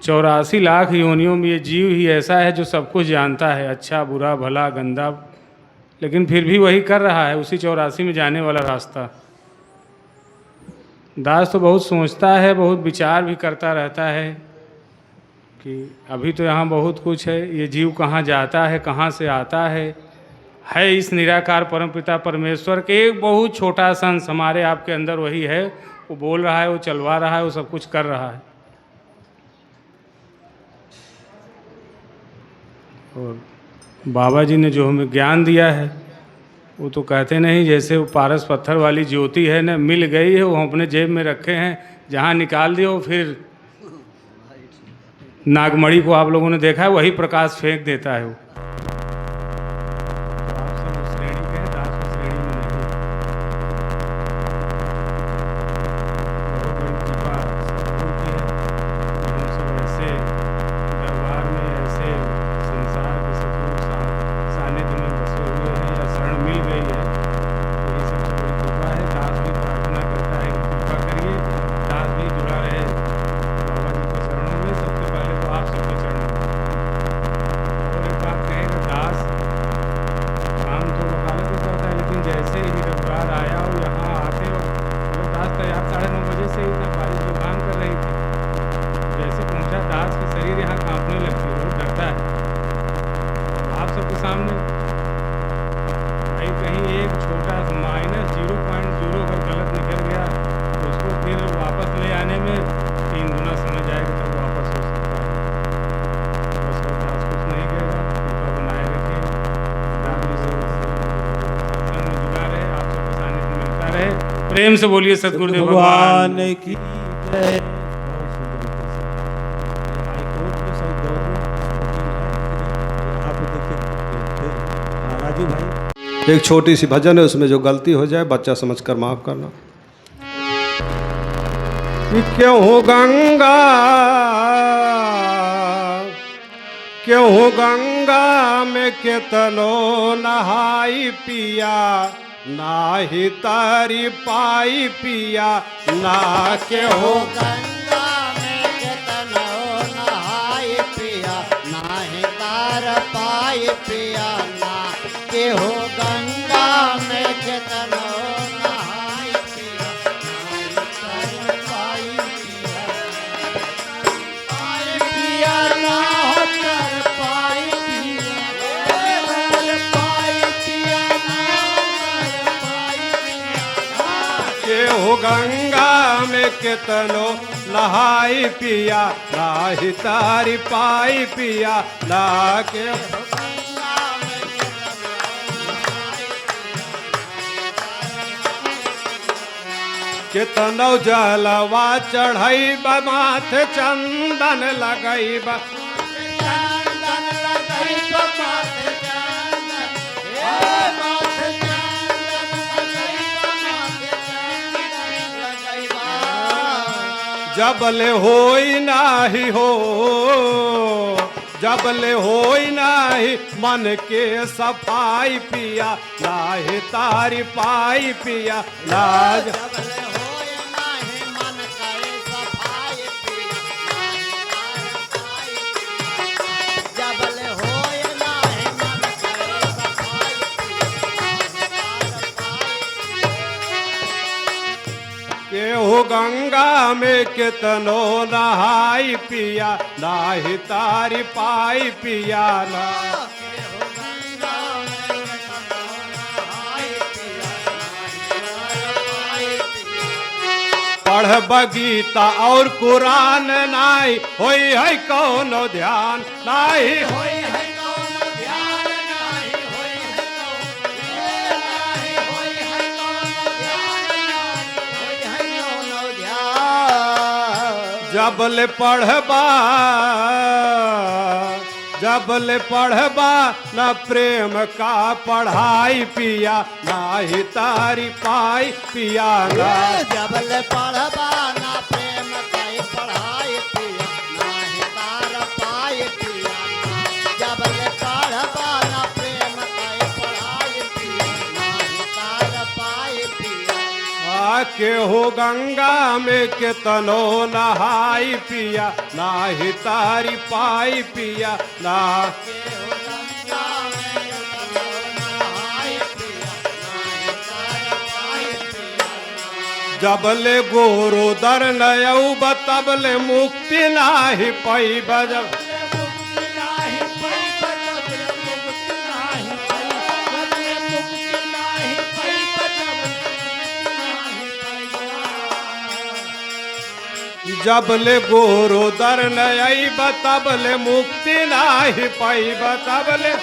84 लाख योनियों में ये जीव ही ऐसा है जो सब कुछ जानता है, अच्छा बुरा भला गंदा, लेकिन फिर भी वही कर रहा है उसी 84 में जाने वाला रास्ता। दास तो बहुत सोचता है, बहुत विचार भी करता रहता है कि अभी तो यहाँ बहुत कुछ है, ये जीव कहाँ जाता है, कहाँ से आता है इस निराकार परमपिता परमेश्वर के एक बहुत छोटा सा अंश हमारे आपके अंदर वही है। वो बोल रहा है, वो चलवा रहा है, वो सब कुछ कर रहा है। और बाबा जी ने जो हमें ज्ञान दिया है वो तो कहते नहीं, जैसे वो पारस पत्थर वाली ज्योति है ना, मिल गई है, वो हम अपने जेब में रखे हैं, जहाँ निकाल दिए वो फिर नागमणि को आप लोगों ने देखा है, वही प्रकाश फेंक देता है वो। तो आप सब उस श्रेणी के हैं, दास उस श्रेणी में नहीं। बहुत बड़ी कृपा सतगुरु की है कि हम सब ऐसे दरबार में, ऐसे संसार के सतगुरु सानिध्य में बसे हुए हैं या शरण मिल गई है, तो ये सबसे बड़ी कृपा है। दास भी प्रार्थना करता है कि कृपा करिए, दास भी जुड़ा रहे बाबा जी के चरणों में, सबसे पहले तो आप सबके चरणों में। और एक बात कहेगा, दास काम तो वकालत ही करता है, लेकिन जैसे ही रविवार आया और यहाँ आते हो तो दास तैयार 9:30 बजे से ही ना बारिश दुकान कर रही थी। जैसे पहुँचा दास की शरीर यहाँ कांपने लगती है, वो डरता है। आप सबके सामने भाई कहीं एक छोटा सा -0.0 अगर गलत निकल गया तो उसको फिर वापस ले आने में 3 गुना समय जाएगा, तब वापस हो सकता है। बस और दास कुछ नहीं कहेगा, कृपा बनाए रखेगा, दास भी सत्संग में जुड़ा रहे, आप सबके सानिध्य में मिलता रहे। प्रेम से बोलिए सतगुरुदेव भगवान की जय। बहुत सुंदर तरीके से हाईकोर्ट में शायद गवर्नमेंट वकील है, आप देखिए राजू भाई। एक छोटी सी भजन है, उसमें जो गलती हो जाए बच्चा समझकर माफ करना। क्यों गंगा में कितनो नहाई पिया, नाही तारी पाई पिया ना। क्यों गंगा में कितनो नहाय पिया, नाहि तार पाय पिया ना। के हो गंगा में कितनो नहाय पिया, नाहि तार पाय पिया। पाय पिया ना हो तार पाय पिया, तार पाय पिया ना तार पाय पिया। के हो गंगा में कितनो नहाई पिया, नाही तारी पाई पिया ना। के कितनो जलवा चढ़ई माथे चंदन लगई चंदन लगई माथे चंदन, हे माथे चंदन लगई माथे चंदन लगई। जबले होई नाही हो, जबले होई नाही मन के सफाई पिया, नाही तारी पाई पिया लाज। जबले होय नाहि मन करे सफाई पिया, नाहि तार पाय पिया। जबले होय नाहि मन करे सफाई पिया, नाहि तार पाय पिया। केहू गंगा में कितनो नहाई पिया, नाही तारी पाई पिया ना। पढ़ बगीता और कुरान नाई होई है कौनो ध्यान, नाही होई है कौनो ध्यान, नाहि होय है नाहि होय है कौनो ध्यान, नाहि होय है कौनो ध्यान। जबले पढ़बा, जबले पढ़बा न प्रेम का पढ़ाई पिया, नाही तारी पाई पिया ना। जबले पढ़बा ना प्रेम कई पढ़ाई पिया, नाहि तार पाय पिया ना। जबले पढ़बा ना प्रेम कई पढ़ाई पिया, नाहि तार पाय पिया। के हो गंगा में केतनो नहाई पिया नाही तारी पाई पिया ना जबले गोरो दर नयऊ बतबले मुक्ति नाही पई बजब जबले गोरो दर नयई बतबले मुक्ति नाही पई बतबले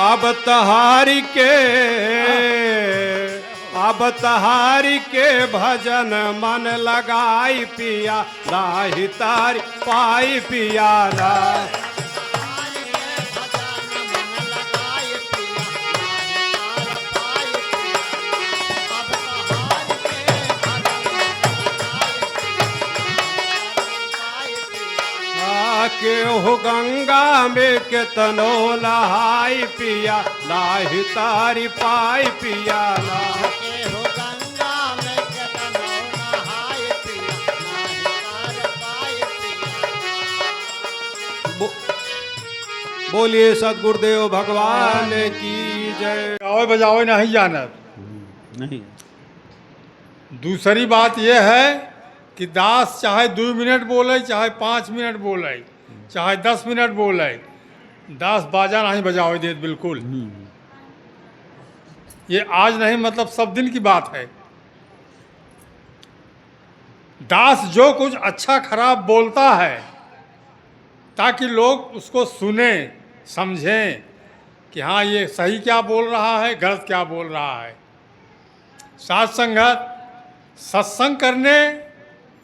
अब तहारी के भजन मन लगाई पिया नाही तारी पाई पिया ना के हो गंगा में केतनो नहाई पिया नाही तारी पाई पिया ना के हो गंगा में केतनो नहाय पिया नाही तार पाई पिया। बोलिए सदगुरुदेव भगवान की जय। गावे बजावे नहीं जाना। नहीं। दूसरी बात यह है कि दास चाहे 2 मिनट बोले, चाहे 5 मिनट बोले, चाहे 10 मिनट बोले, दास बाजा नहीं बजावे देत बिल्कुल। ये आज नहीं, मतलब सब दिन की बात है। दास जो कुछ अच्छा खराब बोलता है ताकि लोग उसको सुने, समझें कि हाँ ये सही क्या बोल रहा है, गलत क्या बोल रहा है। साथ संगत सत्संग करने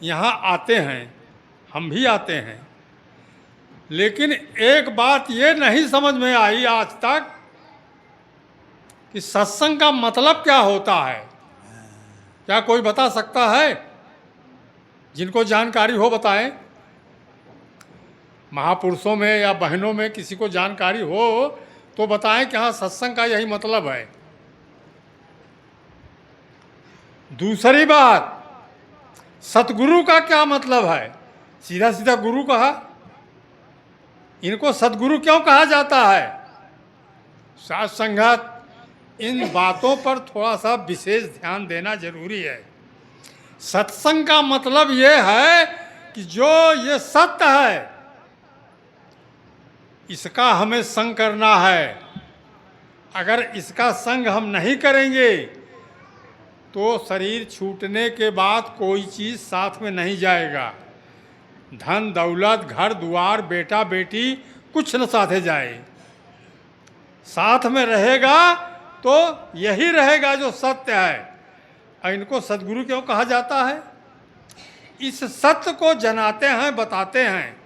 यहाँ आते हैं, हम भी आते हैं, लेकिन एक बात ये नहीं समझ में आई आज तक कि सत्संग का मतलब क्या होता है। क्या कोई बता सकता है? जिनको जानकारी हो बताएं। महापुरुषों में या बहनों में किसी को जानकारी हो तो बताएं कि हाँ सत्संग का यही मतलब है। दूसरी बात, सतगुरु का क्या मतलब है? सीधा सीधा गुरु कहा, इनको सतगुरु क्यों कहा जाता है? साथ संगत इन बातों पर थोड़ा सा विशेष ध्यान देना जरूरी है। सत्संग का मतलब ये है कि जो ये सत्य है इसका हमें संग करना है। अगर इसका संग हम नहीं करेंगे तो शरीर छूटने के बाद कोई चीज़ साथ में नहीं जाएगा। धन दौलत, घर द्वार, बेटा बेटी कुछ न साथे जाए। साथ में रहेगा तो यही रहेगा जो सत्य है। और इनको सद्गुरु क्यों कहा जाता है? इस सत्य को जनाते हैं, बताते हैं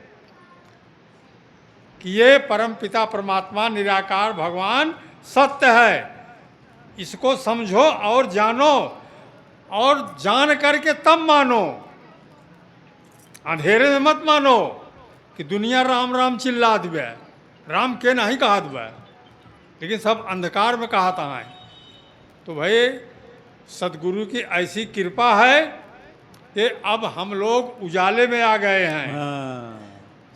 कि ये परम पिता परमात्मा निराकार भगवान सत्य है। इसको समझो और जानो, और जान करके तब मानो। अंधेरे में मत मानो कि दुनिया राम राम चिल्ला दिवे, राम के नहीं कहा दिवे, लेकिन सब अंधकार में कहता है। तो भाई सदगुरु की ऐसी कृपा है कि अब हम लोग उजाले में आ गए हैं।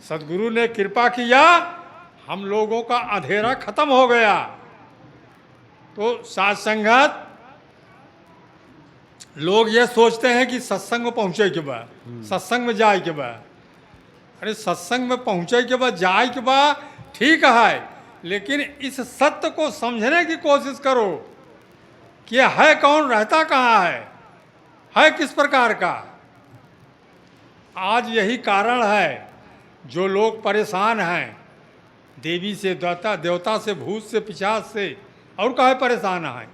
सदगुरु ने कृपा किया, हम लोगों का अंधेरा खत्म हो गया। तो साथ संगत लोग ये सोचते हैं कि सत्संग में पहुँचे के बाद, सत्संग में जाए के बाद। अरे सत्संग में पहुँचे के बाद, जाए के बाद ठीक है, लेकिन इस सत्य को समझने की कोशिश करो कि है कौन, रहता कहाँ है किस प्रकार का। आज यही कारण है जो लोग परेशान हैं, देवी से, देवता से, भूत से, पिशाच से, और काहे परेशान है।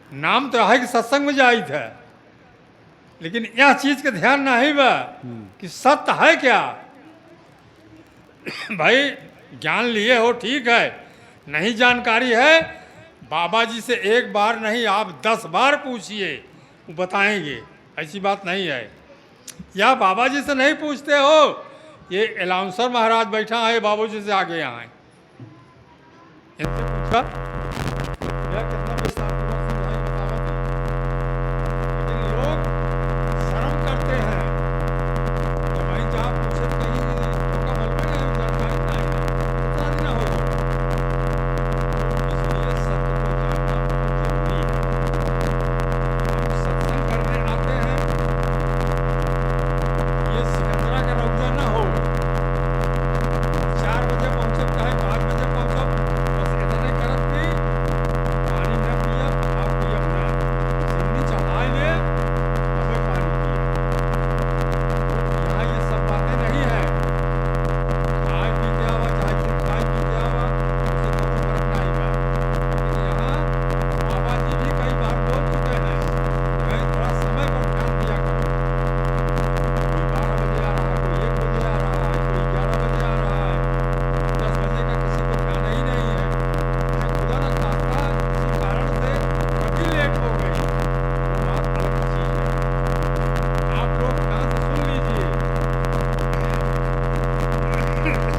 नाम तो है कि सत्संग में जाई थे, लेकिन यह चीज के ध्यान नहीं बा कि सत्य है क्या। भाई ज्ञान लिए हो ठीक है, नहीं जानकारी है, बाबा जी से एक बार नहीं आप 10 बार पूछिए, वो बताएंगे। ऐसी बात नहीं है। या बाबा जी से नहीं पूछते हो ये अलाउंसर महाराज बैठा है बाबूजी से आगे यहाँ है, इनसे पूछा यह कितना विस्तारपूर्वक समझाएं बतावा नहीं। लेकिन लोग शर्म करते हैं तो भाई जहाँ पूछे कहीं का मलबा नहीं है, जानकारी नहीं है, इतना दिन हो गया। इसलिए सत्य को जानना बहुत जरूरी है। हम सत्संग करने आते हैं, ये सिकंदरा का रौदा ना हो 4 बजे पहुंचे चाहे 5 बजे पहुंचो, बस इतने करत नहीं पानी न पिया आप पिया ना सिंधी चढ़ाए ले तब पानी पिया। यहाँ ये सब बातें नहीं है, चाय पी के आवा चाहे सिर्फ चाय पी के आवा उससे कोई फर्क नहीं है। लेकिन यहाँ बाबा जी भी कई बार बोल चुके हैं भाई थोड़ा समय पर ध्यान दिया करो। कोई 12 बजे आ रहा है, कोई 1 बजे आ रहा है, कोई 11 बजे आ रहा है, 10 बजे का किसी को ध्यान ही नहीं है। या खुदा न खास्ता किसी कारण से कभी लेट हो गई वो बात अलग चीज है। आप लोग ध्यान से सुन लीजिए।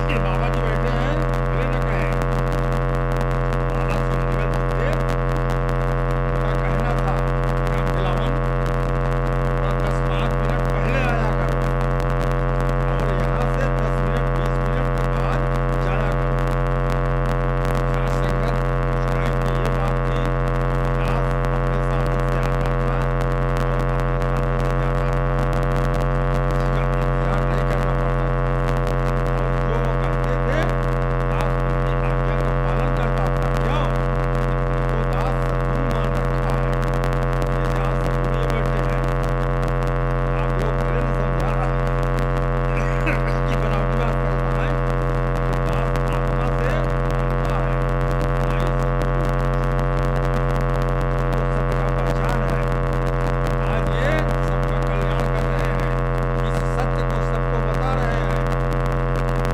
ये बाबा जी बैठे हैं, भले न कहें, बाबा सुमंगल जी से थोड़ा कहना था राम खिलावन थोड़ा 10-5 मिनट पहले आया करो और यहाँ से 10 मिनट 20 मिनट के बाद जाया करो। यहाँ संगत उस टाइम की ये बात थी, दास अपने साधन से आता था और अपने साधन से जाता था, इसका इंतजार नहीं करना पड़ता था। और जो वो कहते थे दास उनकी आज्ञा का पालन करता था। क्यों? वो दास सद्गुरु मान रखा है। जैसे आज सद्गुरु ये बैठे हैं, आप लोग भले न समझा कि बनावटी बात करता है, तो दास आत्मा से मानता है भाई सद्गुरु तो सत्य का पहचान है। आज ये सबका कल्याण कर रहे हैं, इस सत्य को सबको बता रहे हैं।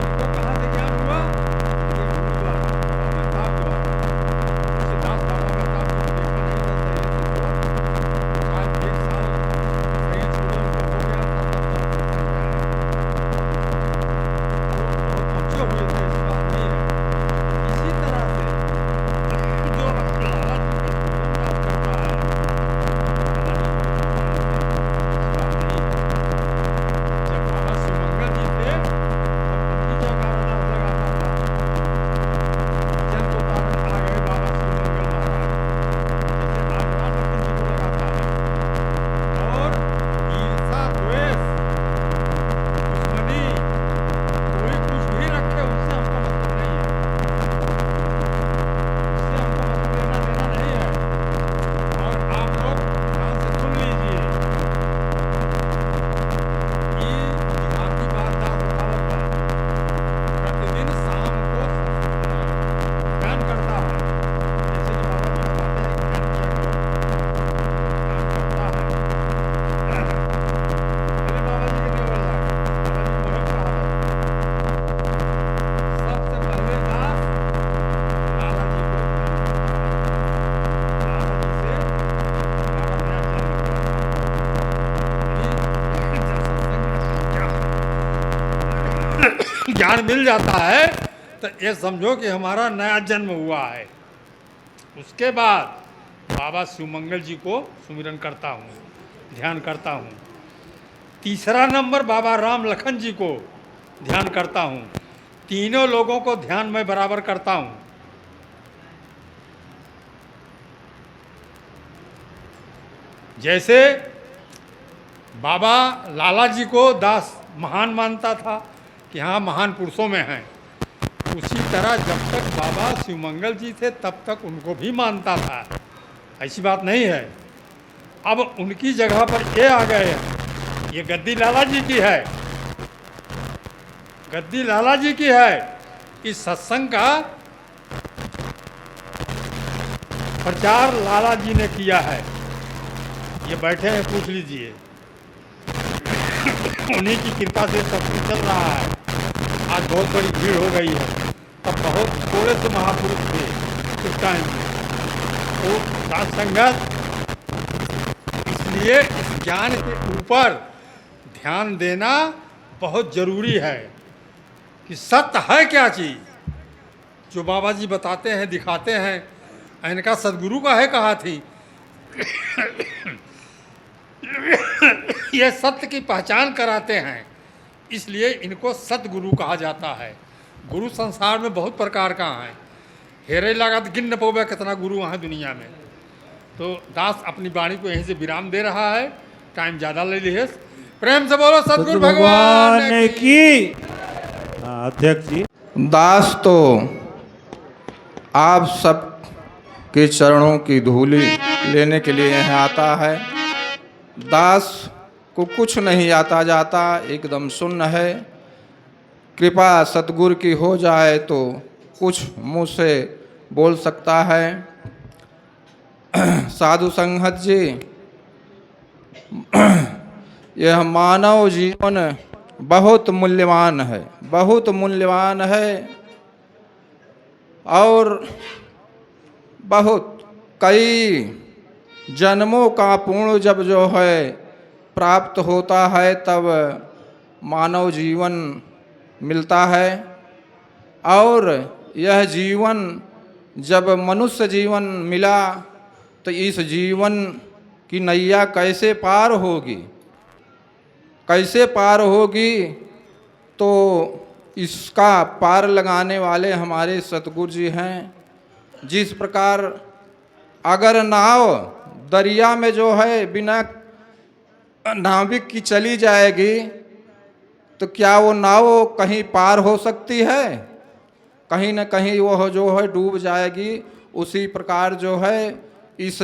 इनको कहाँ से ज्ञान हुआ? ये गुरु द्वारा, मेहताब द्वारा। जैसे दास बाबा मेहताब को देखा नहीं था सही से, तो आज 1 साल सही छोड़े उनको हो गया था, तब तक सत्संग में आए। वो बहुत पहुंचे हुए थे, ऐसी बात नहीं है। इसी तरह से जो लाला जी का गुणगान करता है, लाला जी को ऐसी बात नहीं है। जब बाबा सुमंगल जी थे तब उनकी जयकारा दास लगाता था, जन को तारण आ गए बाबा सुमंगल महाराज, जैसे आज राम लखन जी को लगाता है। और ईर्षा द्वेष दुश्मनी कोई कुछ भी रखे उससे हमको मतलब नहीं है, उससे हमको मतलब लेना देना नहीं है। और आप लोग ध्यान से सुन लीजिए कि ध्यान की बात दास बतावत है। प्रतिदिन शाम को ध्यान करता है, जैसे कि बाबा जी बताते हैं ध्यान किया करो, ध्यान करता है। मेरे बाबा जी के नहीं बोल रहा है, बाबा जी मोहे कहा है। सबसे पहले दास लाला जी को ध्यान करता है, लाला जी से हमारा नया जन्म हुआ था। यानी जब सत्संग में ज्ञान मिल जाता है तो ये समझो कि हमारा नया जन्म हुआ है। उसके बाद बाबा सुमंगल जी को सुमिरन करता हूँ, ध्यान करता हूँ। तीसरा नंबर बाबा राम लखन जी को ध्यान करता हूँ। तीनों लोगों को ध्यान में बराबर करता हूँ। जैसे बाबा लाला जी को दास महान मानता था कि हाँ महान पुरुषों में हैं, उसी तरह जब तक बाबा शिवमंगल जी थे तब तक उनको भी मानता था। ऐसी बात नहीं है। अब उनकी जगह पर ये आ गए हैं, ये गद्दी लाला जी की है, गद्दी लाला जी की है। इस सत्संग का प्रचार लाला जी ने किया है। ये बैठे हैं, पूछ लीजिए, उन्हीं की कृपा से सब कुछ चल रहा है। आज बहुत बड़ी भीड़ हो गई है, तब बहुत थोड़े से महापुरुष थे उस टाइम में। तो साथ संगत, इसलिए इस ज्ञान के ऊपर ध्यान देना बहुत जरूरी है। कि सत्य है क्या चीज़, जो बाबा जी बताते हैं, दिखाते हैं। इनका सदगुरु का है कहा थी ये सत्य की पहचान कराते हैं, इसलिए इनको सतगुरु कहा जाता है। गुरु संसार में बहुत प्रकार का है, हेरे लागत गिन न पोवे कितना गुरु हैं दुनिया में। तो दास अपनी वाणी को यहीं से विराम दे रहा है, टाइम ज़्यादा ले लिए। प्रेम से बोलो सतगुरु भगवान की। अध्यक्ष जी, दास तो आप सब के चरणों की धूली लेने के लिए यहाँ आता है। दास को कुछ नहीं आता जाता, एकदम शून्य है। कृपा सतगुरु की हो जाए तो कुछ मुँह से बोल सकता है। साधु संगत जी, यह मानव जीवन बहुत मूल्यवान है, बहुत मूल्यवान है। और बहुत कई जन्मों का पुण्य जब जो है प्राप्त होता है तब मानव जीवन मिलता है। और यह जीवन जब मनुष्य जीवन मिला तो इस जीवन की नैया कैसे पार होगी, कैसे पार होगी, तो इसका पार लगाने वाले हमारे सतगुरु जी हैं। जिस प्रकार अगर नाव दरिया में जो है बिना नाविक की चली जाएगी तो क्या वो नाव कहीं पार हो सकती है? कहीं न कहीं वह जो है डूब जाएगी। उसी प्रकार जो है इस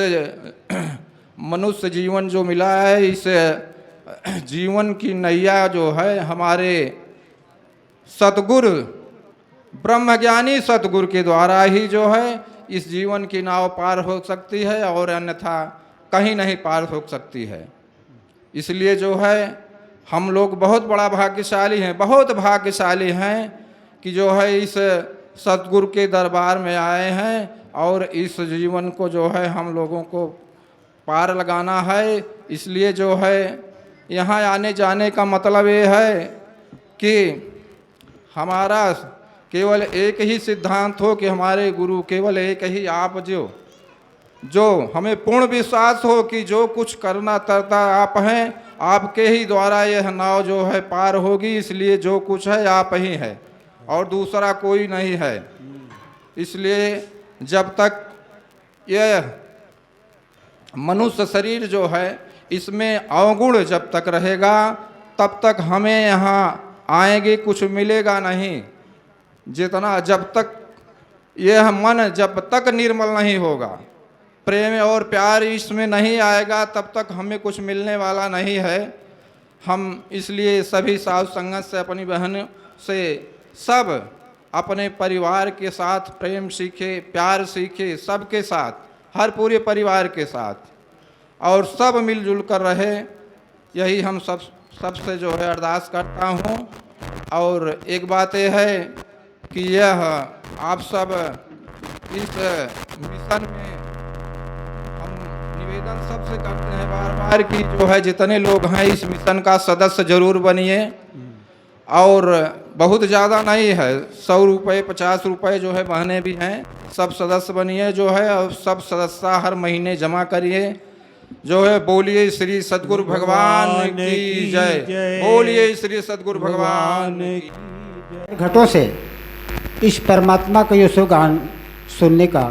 मनुष्य जीवन जो मिला है, इस जीवन की नैया जो है हमारे सतगुरु ब्रह्मज्ञानी सतगुरु के द्वारा ही जो है इस जीवन की नाव पार हो सकती है, और अन्यथा कहीं नहीं पार हो सकती है। इसलिए जो है हम लोग बहुत बड़ा भाग्यशाली हैं, बहुत भाग्यशाली हैं कि जो है इस सतगुरु के दरबार में आए हैं और इस जीवन को जो है हम लोगों को पार लगाना है। इसलिए जो है यहाँ आने जाने का मतलब ये है कि हमारा केवल एक ही सिद्धांत हो कि हमारे गुरु केवल एक ही आप, जो हमें पूर्ण विश्वास हो कि जो कुछ करना करता आप हैं, आपके ही द्वारा यह नाव जो है पार होगी। इसलिए जो कुछ है आप ही है और दूसरा कोई नहीं है। इसलिए जब तक यह मनुष्य शरीर जो है इसमें अवगुण जब तक रहेगा तब तक हमें यहाँ आएंगे कुछ मिलेगा नहीं। जितना जब तक यह मन जब तक निर्मल नहीं होगा, प्रेम और प्यार इसमें नहीं आएगा, तब तक हमें कुछ मिलने वाला नहीं है। हम इसलिए सभी साधु संगत से, अपनी बहन से, सब अपने परिवार के साथ प्रेम सीखे, प्यार सीखे, सबके साथ, हर पूरे परिवार के साथ, और सब मिलजुल कर रहे। यही हम सबसे जो है अरदास करता हूँ। और एक बात यह है कि यह आप सब इस मिशन में हम निवेदन सबसे करते हैं बार बार कि जो है जितने लोग हैं इस मिशन का सदस्य जरूर बनिए। और बहुत ज़्यादा नहीं है, 100 रुपये 50 रुपये जो है बहने भी हैं, सब सदस्य बनिए जो है, और सब सदस्य हर महीने जमा करिए। जो है बोलिए श्री सद्गुरु भगवान की जय, बोलिए श्री सद्गुरु भगवान की। घटों से इस परमात्मा का यशो गान सुनने का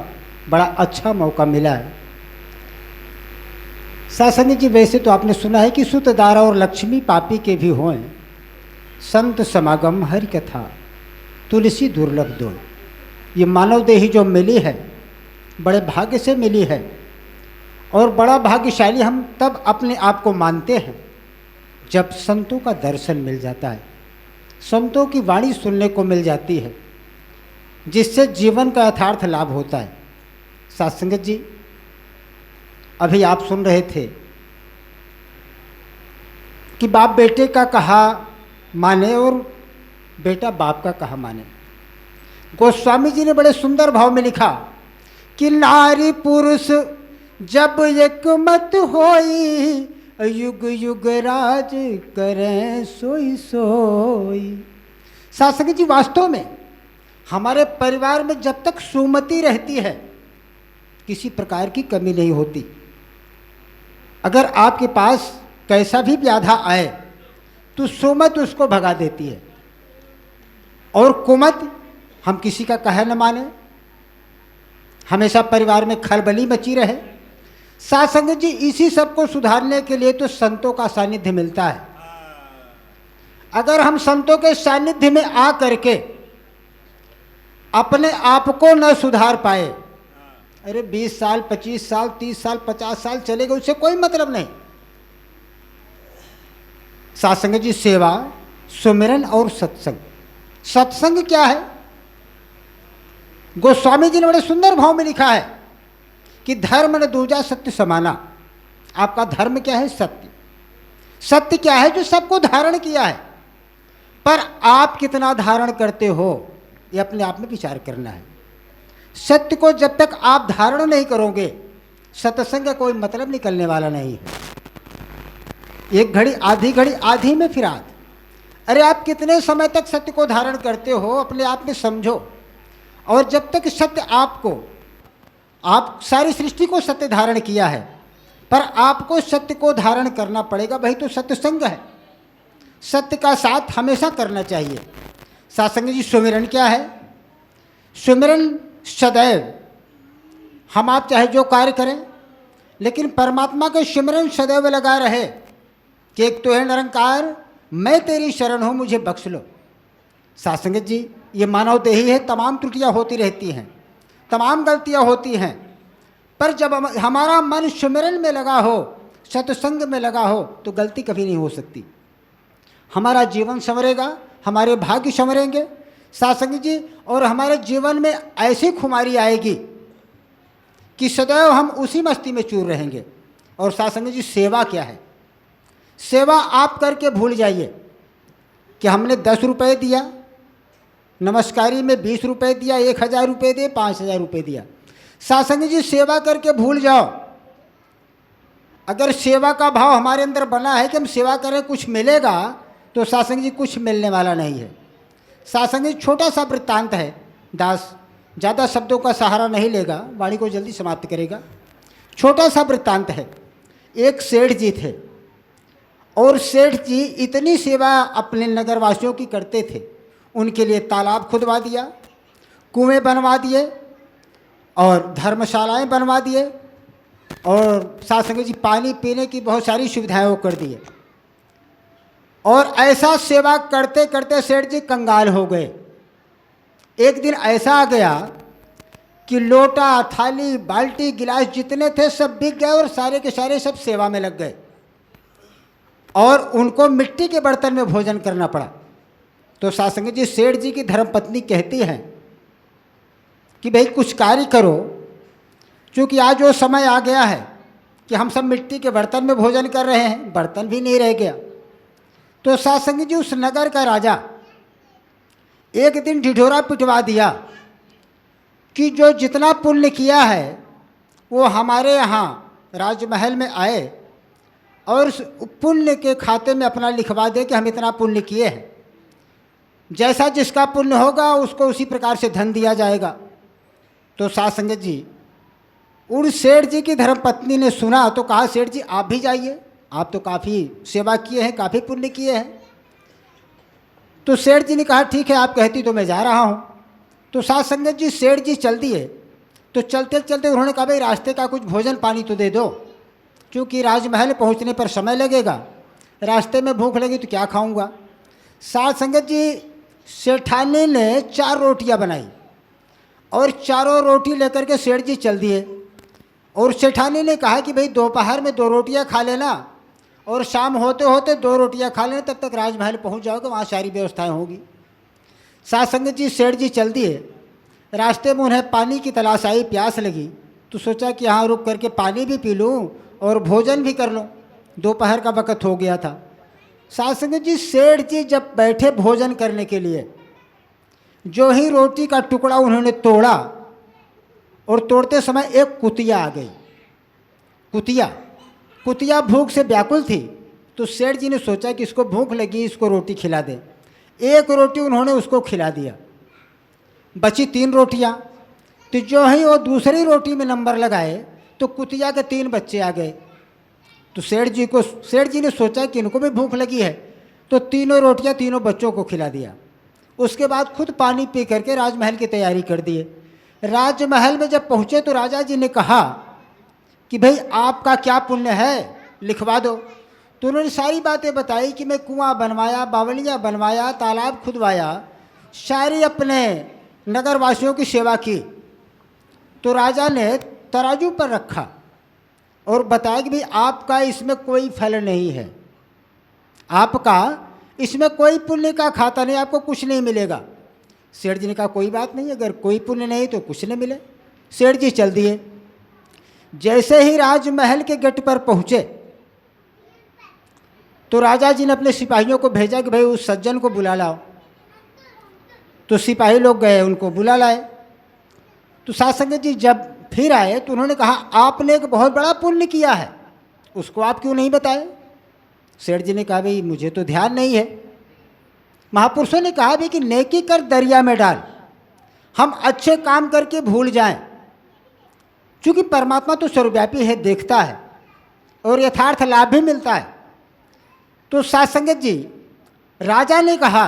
बड़ा अच्छा मौका मिला है। शासन जी, वैसे तो आपने सुना है कि सुत दारा और लक्ष्मी पापी के भी हों, संत समागम हरि कथा तुलसी दुर्लभ दो। ये मानव देही जो मिली है बड़े भाग्य से मिली है, और बड़ा भाग्यशाली हम तब अपने आप को मानते हैं जब संतों का दर्शन मिल जाता है, संतों की वाणी सुनने को मिल जाती है, जिससे जीवन का यथार्थ लाभ होता है। सत्संगत जी, अभी आप सुन रहे थे कि बाप बेटे का कहा माने और बेटा बाप का कहा माने। गोस्वामी जी ने बड़े सुंदर भाव में लिखा कि नारी पुरुष जब एक मत होई, युग युग राज करें सोई सोई। शासक जी, वास्तव में हमारे परिवार में जब तक सुमति रहती है किसी प्रकार की कमी नहीं होती। अगर आपके पास कैसा भी व्याधा आए तो सुमत उसको भगा देती है, और कुमत हम किसी का कह न माने, हमेशा परिवार में खलबली मची रहे। साथ संगत जी, इसी सब को सुधारने के लिए तो संतों का सानिध्य मिलता है। अगर हम संतों के सानिध्य में आ करके अपने आप को न सुधार पाए, अरे 20 साल 25 साल 30 साल 50 साल चलेगा, उससे कोई मतलब नहीं। साथ संगत जी, सेवा, सुमिरन और सत्संग। सत्संग क्या है? गोस्वामी जी ने बड़े सुंदर भाव में लिखा है कि धर्म न दूजा सत्य समाना। आपका धर्म क्या है? सत्य। सत्य क्या है? जो सबको धारण किया है। पर आप कितना धारण करते हो, ये अपने आप में विचार करना है। सत्य को जब तक आप धारण नहीं करोगे, सत्संग का कोई मतलब निकलने वाला नहीं है। एक घड़ी आधी में फिर आध। अरे आप कितने समय तक सत्य को धारण करते हो, अपने आप में समझो। और जब तक सत्य आपको, आप सारी सृष्टि को सत्य धारण किया है, पर आपको सत्य को धारण करना पड़ेगा, वही तो सत्संग है। सत्य का साथ हमेशा करना चाहिए। सत्संग जी, सुमिरन क्या है? सुमिरन सदैव, हम आप चाहे जो कार्य करें, लेकिन परमात्मा के सुमिरन सदैव लगा रहे कि एक तो है निरंकार, मैं तेरी शरण हूँ, मुझे बख्श लो। सत्संग जी, ये मानव देही है, तमाम त्रुटियाँ होती रहती हैं, तमाम गलतियाँ होती हैं, पर जब हमारा मन सुमिरन में लगा हो, सत्संग में लगा हो, तो गलती कभी नहीं हो सकती। हमारा जीवन संवरेगा, हमारे भाग्य संवरेंगे सत्संग जी, और हमारे जीवन में ऐसी खुमारी आएगी कि सदैव हम उसी मस्ती में चूर रहेंगे। और सत्संग जी, सेवा क्या है? सेवा आप करके भूल जाइए कि हमने 10 रुपये दिया, नमस्कारी में 20 रुपये दिया, 1000 रुपये दिए, 5000 रुपये दिया। सत्संग जी, सेवा करके भूल जाओ। अगर सेवा का भाव हमारे अंदर बना है कि हम सेवा करें कुछ मिलेगा, तो सत्संग जी कुछ मिलने वाला नहीं है। सत्संग जी, छोटा सा वृत्तांत है, दास ज़्यादा शब्दों का सहारा नहीं लेगा, वाणी को जल्दी समाप्त करेगा। छोटा सा वृत्तांत है। एक सेठ जी थे, और सेठ जी इतनी सेवा अपने नगरवासियों की करते थे, उनके लिए तालाब खुदवा दिया, कुएं बनवा दिए, और धर्मशालाएं बनवा दिए, और सत्संग जी पानी पीने की बहुत सारी सुविधाएं वो कर दिए। और ऐसा सेवा करते करते सेठ जी कंगाल हो गए। एक दिन ऐसा आ गया कि लोटा, थाली, बाल्टी, गिलास जितने थे सब बिक गए, और सारे के सारे सब सेवा में लग गए, और उनको मिट्टी के बर्तन में भोजन करना पड़ा। तो सत्संग जी, सेठ जी की धर्मपत्नी कहती है कि भाई कुछ कार्य करो, क्योंकि आज वो समय आ गया है कि हम सब मिट्टी के बर्तन में भोजन कर रहे हैं, बर्तन भी नहीं रह गया। तो सत्संग जी, उस नगर का राजा एक दिन ढिढोरा पिटवा दिया कि जो जितना पुण्य किया है वो हमारे यहाँ राजमहल में आए और उस पुण्य के खाते में अपना लिखवा दे कि हम इतना पुण्य किए हैं। जैसा जिसका पुण्य होगा उसको उसी प्रकार से धन दिया जाएगा। तो सत्संग जी, उन सेठ जी की धर्मपत्नी ने सुना तो कहा, सेठ जी आप भी जाइए, आप तो काफ़ी सेवा किए हैं, काफ़ी पुण्य किए हैं। तो सेठ जी ने कहा ठीक है, आप कहती तो मैं जा रहा हूँ। तो सत्संग जी, सेठ जी चल दिए। तो चलते चलते उन्होंने कहा, भाई रास्ते का कुछ भोजन पानी तो दे दो, क्योंकि राजमहल पहुँचने पर समय लगेगा, रास्ते में भूख लगी तो क्या खाऊंगा। सत्संग जी, सेठानी ने 4 रोटियां बनाई और चारों रोटी लेकर के सेठ जी चल दिए। और सेठानी ने कहा कि भाई दोपहर में 2 रोटियां खा लेना और शाम होते होते 2 रोटियां खा लेना, तब तक राजमहल पहुंच जाओगे, वहाँ सारी व्यवस्थाएं होगी। सत्संग जी, सेठ जी चल दिए। रास्ते में उन्हें पानी की तलाश आई, प्यास लगी, तो सोचा कि यहाँ रुक करके पानी भी पी लूँ और भोजन भी कर लूँ, दोपहर का वक्त हो गया था। सत्संग जी, सेठ जी जब बैठे भोजन करने के लिए, जो ही रोटी का टुकड़ा उन्होंने तोड़ा, और तोड़ते समय एक कुतिया आ गई। कुतिया भूख से व्याकुल थी। तो सेठ जी ने सोचा कि इसको भूख लगी, इसको रोटी खिला दें। एक रोटी उन्होंने उसको खिला दिया, बची 3 रोटियां। तो जो ही वो दूसरी रोटी में नंबर लगाए तो कुतिया के 3 बच्चे आ गए। तो सेठ जी ने सोचा कि इनको भी भूख लगी है, तो तीनों रोटियां तीनों बच्चों को खिला दिया। उसके बाद खुद पानी पी करके राजमहल की तैयारी कर दिए। राजमहल में जब पहुँचे तो राजा जी ने कहा कि भाई आपका क्या पुण्य है, लिखवा दो। तो उन्होंने सारी बातें बताई कि मैं कुआं बनवाया, बावलियाँ बनवाया, तालाब खुदवाया, सारी अपने नगरवासियों की सेवा की। तो राजा ने तराजू पर रखा और बताया कि भाई आपका इसमें कोई फल नहीं है, आपका इसमें कोई पुण्य का खाता नहीं, आपको कुछ नहीं मिलेगा। सेठ जी ने कहा कोई बात नहीं, अगर कोई पुण्य नहीं तो कुछ नहीं मिले। सेठ जी चल दिए। जैसे ही राजमहल के गेट पर पहुँचे तो राजा जी ने अपने सिपाहियों को भेजा कि भाई उस सज्जन को बुला लाओ। तो सिपाही लोग गए, उनको बुला लाए। तो साध संगत जी जब फिर आए तो उन्होंने कहा आपने एक बहुत बड़ा पुण्य किया है, उसको आप क्यों नहीं बताए? सेठ जी ने कहा भाई मुझे तो ध्यान नहीं है। महापुरुषों ने कहा भाई कि नेकी कर दरिया में डाल, हम अच्छे काम करके भूल जाएं, क्योंकि परमात्मा तो सर्वव्यापी है, देखता है और यथार्थ लाभ भी मिलता है। तो साध संगत जी राजा ने कहा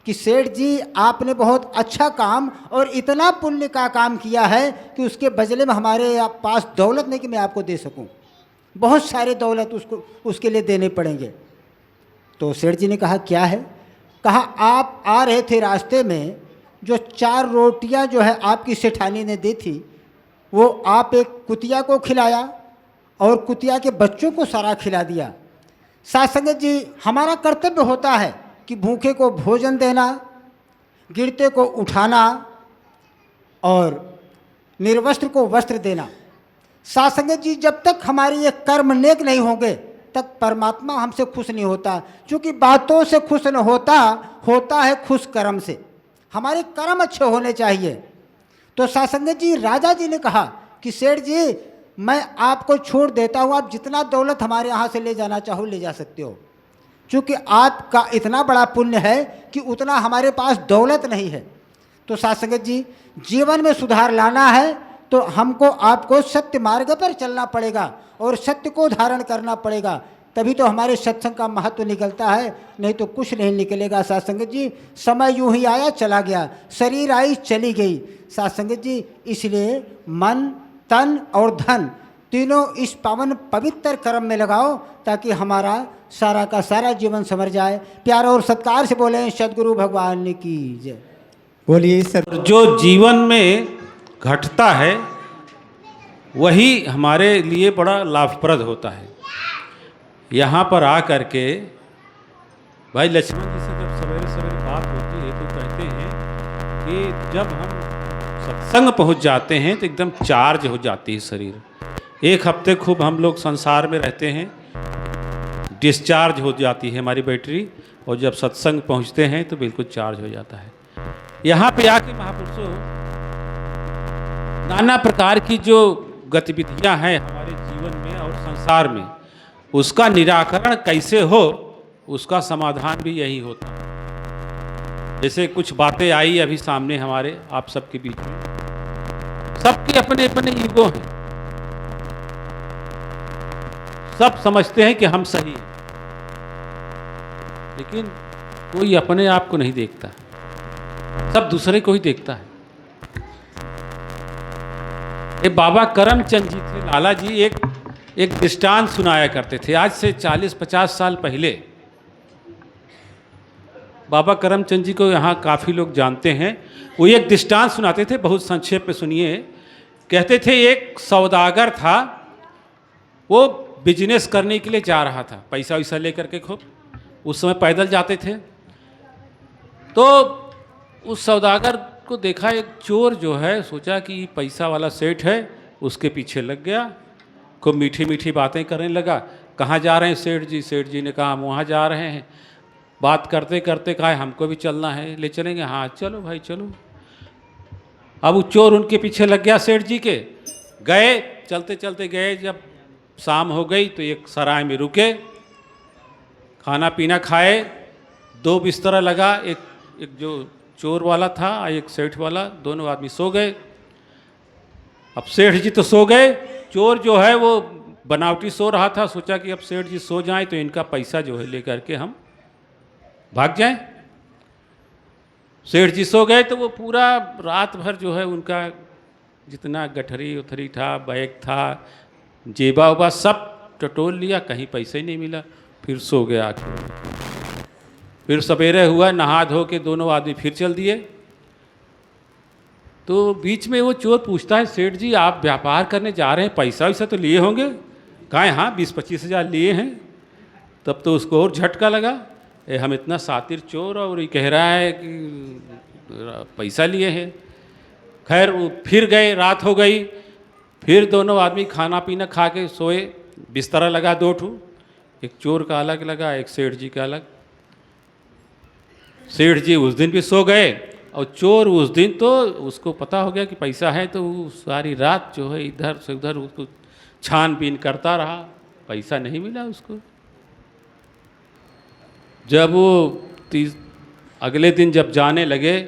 कि सेठ जी आपने बहुत अच्छा काम और इतना पुण्य का काम किया है कि उसके बदले में हमारे पास दौलत नहीं कि मैं आपको दे सकूं, बहुत सारे दौलत उसके लिए देने पड़ेंगे। तो सेठ जी ने कहा क्या है? कहा आप आ रहे थे, रास्ते में जो 4 रोटियां जो है आपकी सेठानी ने दी थी वो आप एक कुतिया को खिलाया और कुतिया के बच्चों को सारा खिला दिया। साथ संगत जी हमारा कर्तव्य होता है कि भूखे को भोजन देना, गिरते को उठाना और निर्वस्त्र को वस्त्र देना। साथ संगत जी जब तक हमारे ये कर्म नेक नहीं होंगे तक परमात्मा हमसे खुश नहीं होता, क्योंकि बातों से खुश न होता है खुश कर्म से। हमारे कर्म अच्छे होने चाहिए। तो साथ संगत जी राजा जी ने कहा कि सेठ जी मैं आपको छोड़ देता हूँ, आप जितना दौलत हमारे यहाँ से ले जाना चाहो ले जा सकते हो, क्योंकि आपका इतना बड़ा पुण्य है कि उतना हमारे पास दौलत नहीं है। तो साथ संगत जी जीवन में सुधार लाना है तो हमको आपको सत्य मार्ग पर चलना पड़ेगा और सत्य को धारण करना पड़ेगा, तभी तो हमारे सत्संग का महत्व निकलता है, नहीं तो कुछ नहीं निकलेगा। साथ संगत जी समय यूं ही आया चला गया, शरीर आई चली गई। साथ संगत जी इसलिए मन तन और धन तीनों इस पावन पवित्र कर्म में लगाओ ताकि हमारा सारा का सारा जीवन संवर जाए। प्यार और सत्कार से बोलें सद्गुरु भगवान की जय। बोलिए जो जीवन में घटता है वही हमारे लिए बड़ा लाभप्रद होता है। यहाँ पर आ करके भाई लक्ष्मण जी से जब सवेरे सवेरे बात होती है तो कहते हैं कि जब हम सत्संग पहुँच जाते हैं तो एकदम चार्ज हो जाती है शरीर। 1 हफ्ते खूब हम लोग संसार में रहते हैं, डिस्चार्ज हो जाती है हमारी बैटरी, और जब सत्संग पहुँचते हैं तो बिल्कुल चार्ज हो जाता है। यहाँ पे आके महापुरुषों नाना प्रकार की जो गतिविधियाँ हैं हमारे जीवन में और संसार में, उसका निराकरण कैसे हो उसका समाधान भी यही होता है। जैसे कुछ बातें आई अभी सामने हमारे आप सबके बीच में, सबके अपने अपने ईगो हैं, सब समझते हैं कि हम सही हैं, लेकिन कोई अपने आप को नहीं देखता, सब दूसरे को ही देखता है। ये बाबा करमचंद जी थे, लाला जी एक दृष्टांत सुनाया करते थे। आज से 40-50 साल पहले बाबा करमचंद जी को यहाँ काफ़ी लोग जानते हैं। वो एक दृष्टांत सुनाते थे, बहुत संक्षेप में सुनिए। कहते थे एक सौदागर था, वो बिजनेस करने के लिए जा रहा था, पैसा वैसा लेकर के खूब, उस समय पैदल जाते थे। तो उस सौदागर को देखा एक चोर जो है, सोचा कि पैसा वाला सेठ है, उसके पीछे लग गया, खूब मीठी मीठी बातें करने लगा। कहाँ जा रहे हैं सेठ जी? सेठ जी ने कहा हम वहाँ जा रहे हैं। बात करते करते कहा हमको भी चलना है, ले चलेंगे? हाँ चलो भाई चलो। अब वो चोर उनके पीछे लग गया सेठ जी के, गए, चलते चलते गए। जब शाम हो गई तो एक सराय में रुके, खाना पीना खाए, 2 बिस्तरा लगा, एक जो चोर वाला था और एक सेठ वाला, दोनों आदमी सो गए। अब सेठ जी तो सो गए, चोर जो है वो बनावटी सो रहा था, सोचा कि अब सेठ जी सो जाएं तो इनका पैसा जो है लेकर के हम भाग जाएं। सेठ जी सो गए तो वो पूरा रात भर जो है उनका जितना गठरी उथरी था, बैग था, जेबा उबा सब टटोल लिया, कहीं पैसे ही नहीं मिला। फिर सो गया आके। फिर सवेरे हुआ, नहा धो के दोनों आदमी फिर चल दिए। तो बीच में वो चोर पूछता है, सेठ जी आप व्यापार करने जा रहे हैं, पैसा वैसा तो लिए होंगे? कहा हाँ 20-25 हज़ार लिए हैं। तब तो उसको और झटका लगा, हम इतना सातिर चोर और ये कह रहा है कि पैसा लिए हैं। खैर वो फिर गए, रात हो गई, फिर दोनों आदमी खाना पीना खा के सोए। बिस्तरा लगा 2 ठू, एक चोर का अलग लगा, एक सेठ जी का अलग। सेठ जी उस दिन भी सो गए और चोर उस दिन तो उसको पता हो गया कि पैसा है, तो वो सारी रात जो है इधर से उधर उसको छानबीन करता रहा, पैसा नहीं मिला उसको। जब वो अगले दिन जब जाने लगे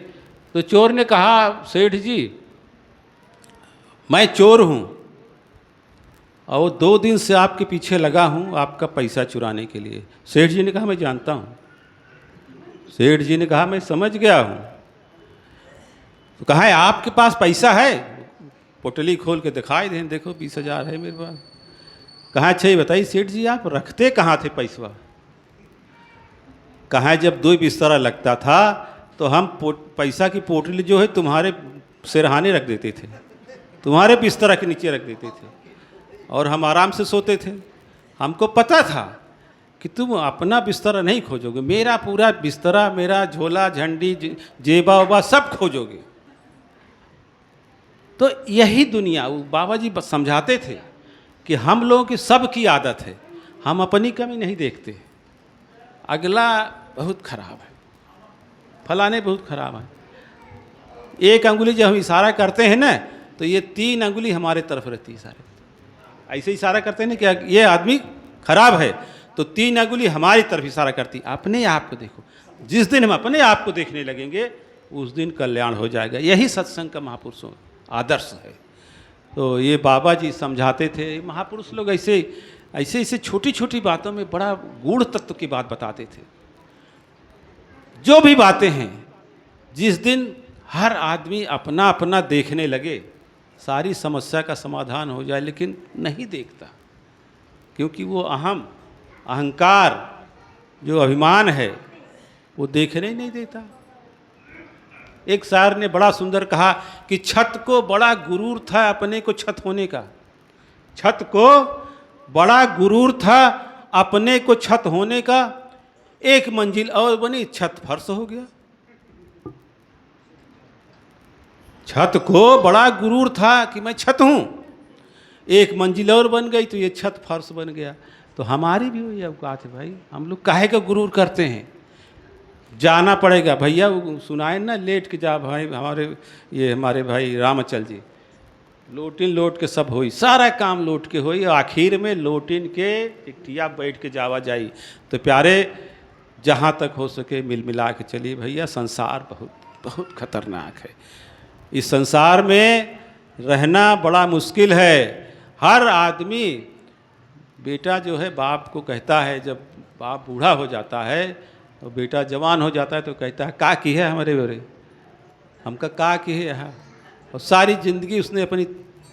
तो चोर ने कहा, सेठ जी मैं चोर हूँ और 2 दिन से आपके पीछे लगा हूँ आपका पैसा चुराने के लिए। सेठ जी ने कहा मैं जानता हूँ। सेठ जी ने कहा मैं समझ गया हूँ। तो कहा है आपके पास पैसा है? पोटली खोल के दिखाई दें, देखो 20 हज़ार है मेरे पास। कहा अच्छा ये बताइए सेठ जी आप रखते कहाँ थे पैसा? कहा जब 2 बिस्तरा लगता था तो हम पैसा की पोटली जो है तुम्हारे सिरहाने रख देते थे, तुम्हारे बिस्तरा के नीचे रख देते थे और हम आराम से सोते थे। हमको पता था कि तुम अपना बिस्तरा नहीं खोजोगे, मेरा पूरा बिस्तरा, मेरा झोला झंडी जेबा उबा सब खोजोगे। तो यही दुनिया, वो बाबा जी समझाते थे कि हम लोगों की सब की आदत है, हम अपनी कमी नहीं देखते। अगला बहुत खराब है, फलाने बहुत खराब है। एक अंगुली जब हम इशारा करते हैं ना तो ये 3 अंगुली हमारे तरफ रहती है सारे। ऐसे इशारा करते हैं ना कि ये आदमी खराब है तो 3 अंगुली हमारी तरफ इशारा करती। अपने आप को देखो, जिस दिन हम अपने आप को देखने लगेंगे उस दिन कल्याण हो जाएगा। यही सत्संग का महापुरुषों आदर्श है। तो ये बाबा जी समझाते थे। महापुरुष लोग ऐसे छोटी छोटी बातों में बड़ा गूढ़ तत्व की बात बताते थे। जो भी बातें हैं, जिस दिन हर आदमी अपना अपना देखने लगे सारी समस्या का समाधान हो जाए, लेकिन नहीं देखता, क्योंकि वो अहंकार जो अभिमान है वो देखने ही नहीं देता। एक शायर ने बड़ा सुंदर कहा कि छत को बड़ा गुरूर था अपने को छत होने का। छत को बड़ा गुरूर था अपने को छत होने का, एक मंजिल और बनी छत फर्श हो गया। छत को बड़ा गुरूर था कि मैं छत हूं, एक मंजिल और बन गई तो ये छत फर्श बन गया। तो हमारी भी वही औकात है भाई। हम लोग काहे का गुरूर करते हैं? जाना पड़ेगा भैया, सुनाए ना लेट के जा भाई। हमारे भाई रामचल जी लोटिन लोट के सब होई, सारा काम लोट के होई, आखिर में लोटिन के टिकटिया बैठ के जावा जाई। तो प्यारे जहाँ तक हो सके मिल मिला के चलिए भैया। संसार बहुत बहुत खतरनाक है। इस संसार में रहना बड़ा मुश्किल है। हर आदमी, बेटा जो है बाप को कहता है, जब बाप बूढ़ा हो जाता है तो बेटा जवान हो जाता है तो कहता है का की है हमारे बेरे, हमका का की है यहाँ। और सारी ज़िंदगी उसने अपनी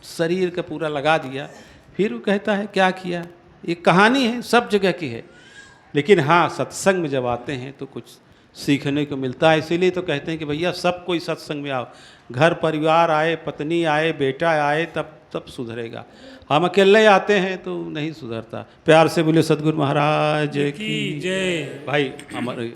शरीर का पूरा लगा दिया, फिर वो कहता है क्या किया। ये कहानी है, सब जगह की है। लेकिन हाँ, सत्संग में जब आते हैं तो कुछ सीखने को मिलता है। इसीलिए तो कहते हैं कि भैया सब कोई सत्संग में आओ। घर परिवार आए, पत्नी आए, बेटा आए, तब सुधरेगा। हम अकेले आते हैं तो नहीं सुधरता। प्यार से बोले सद्गुरु महाराज की जय। भाई हमारे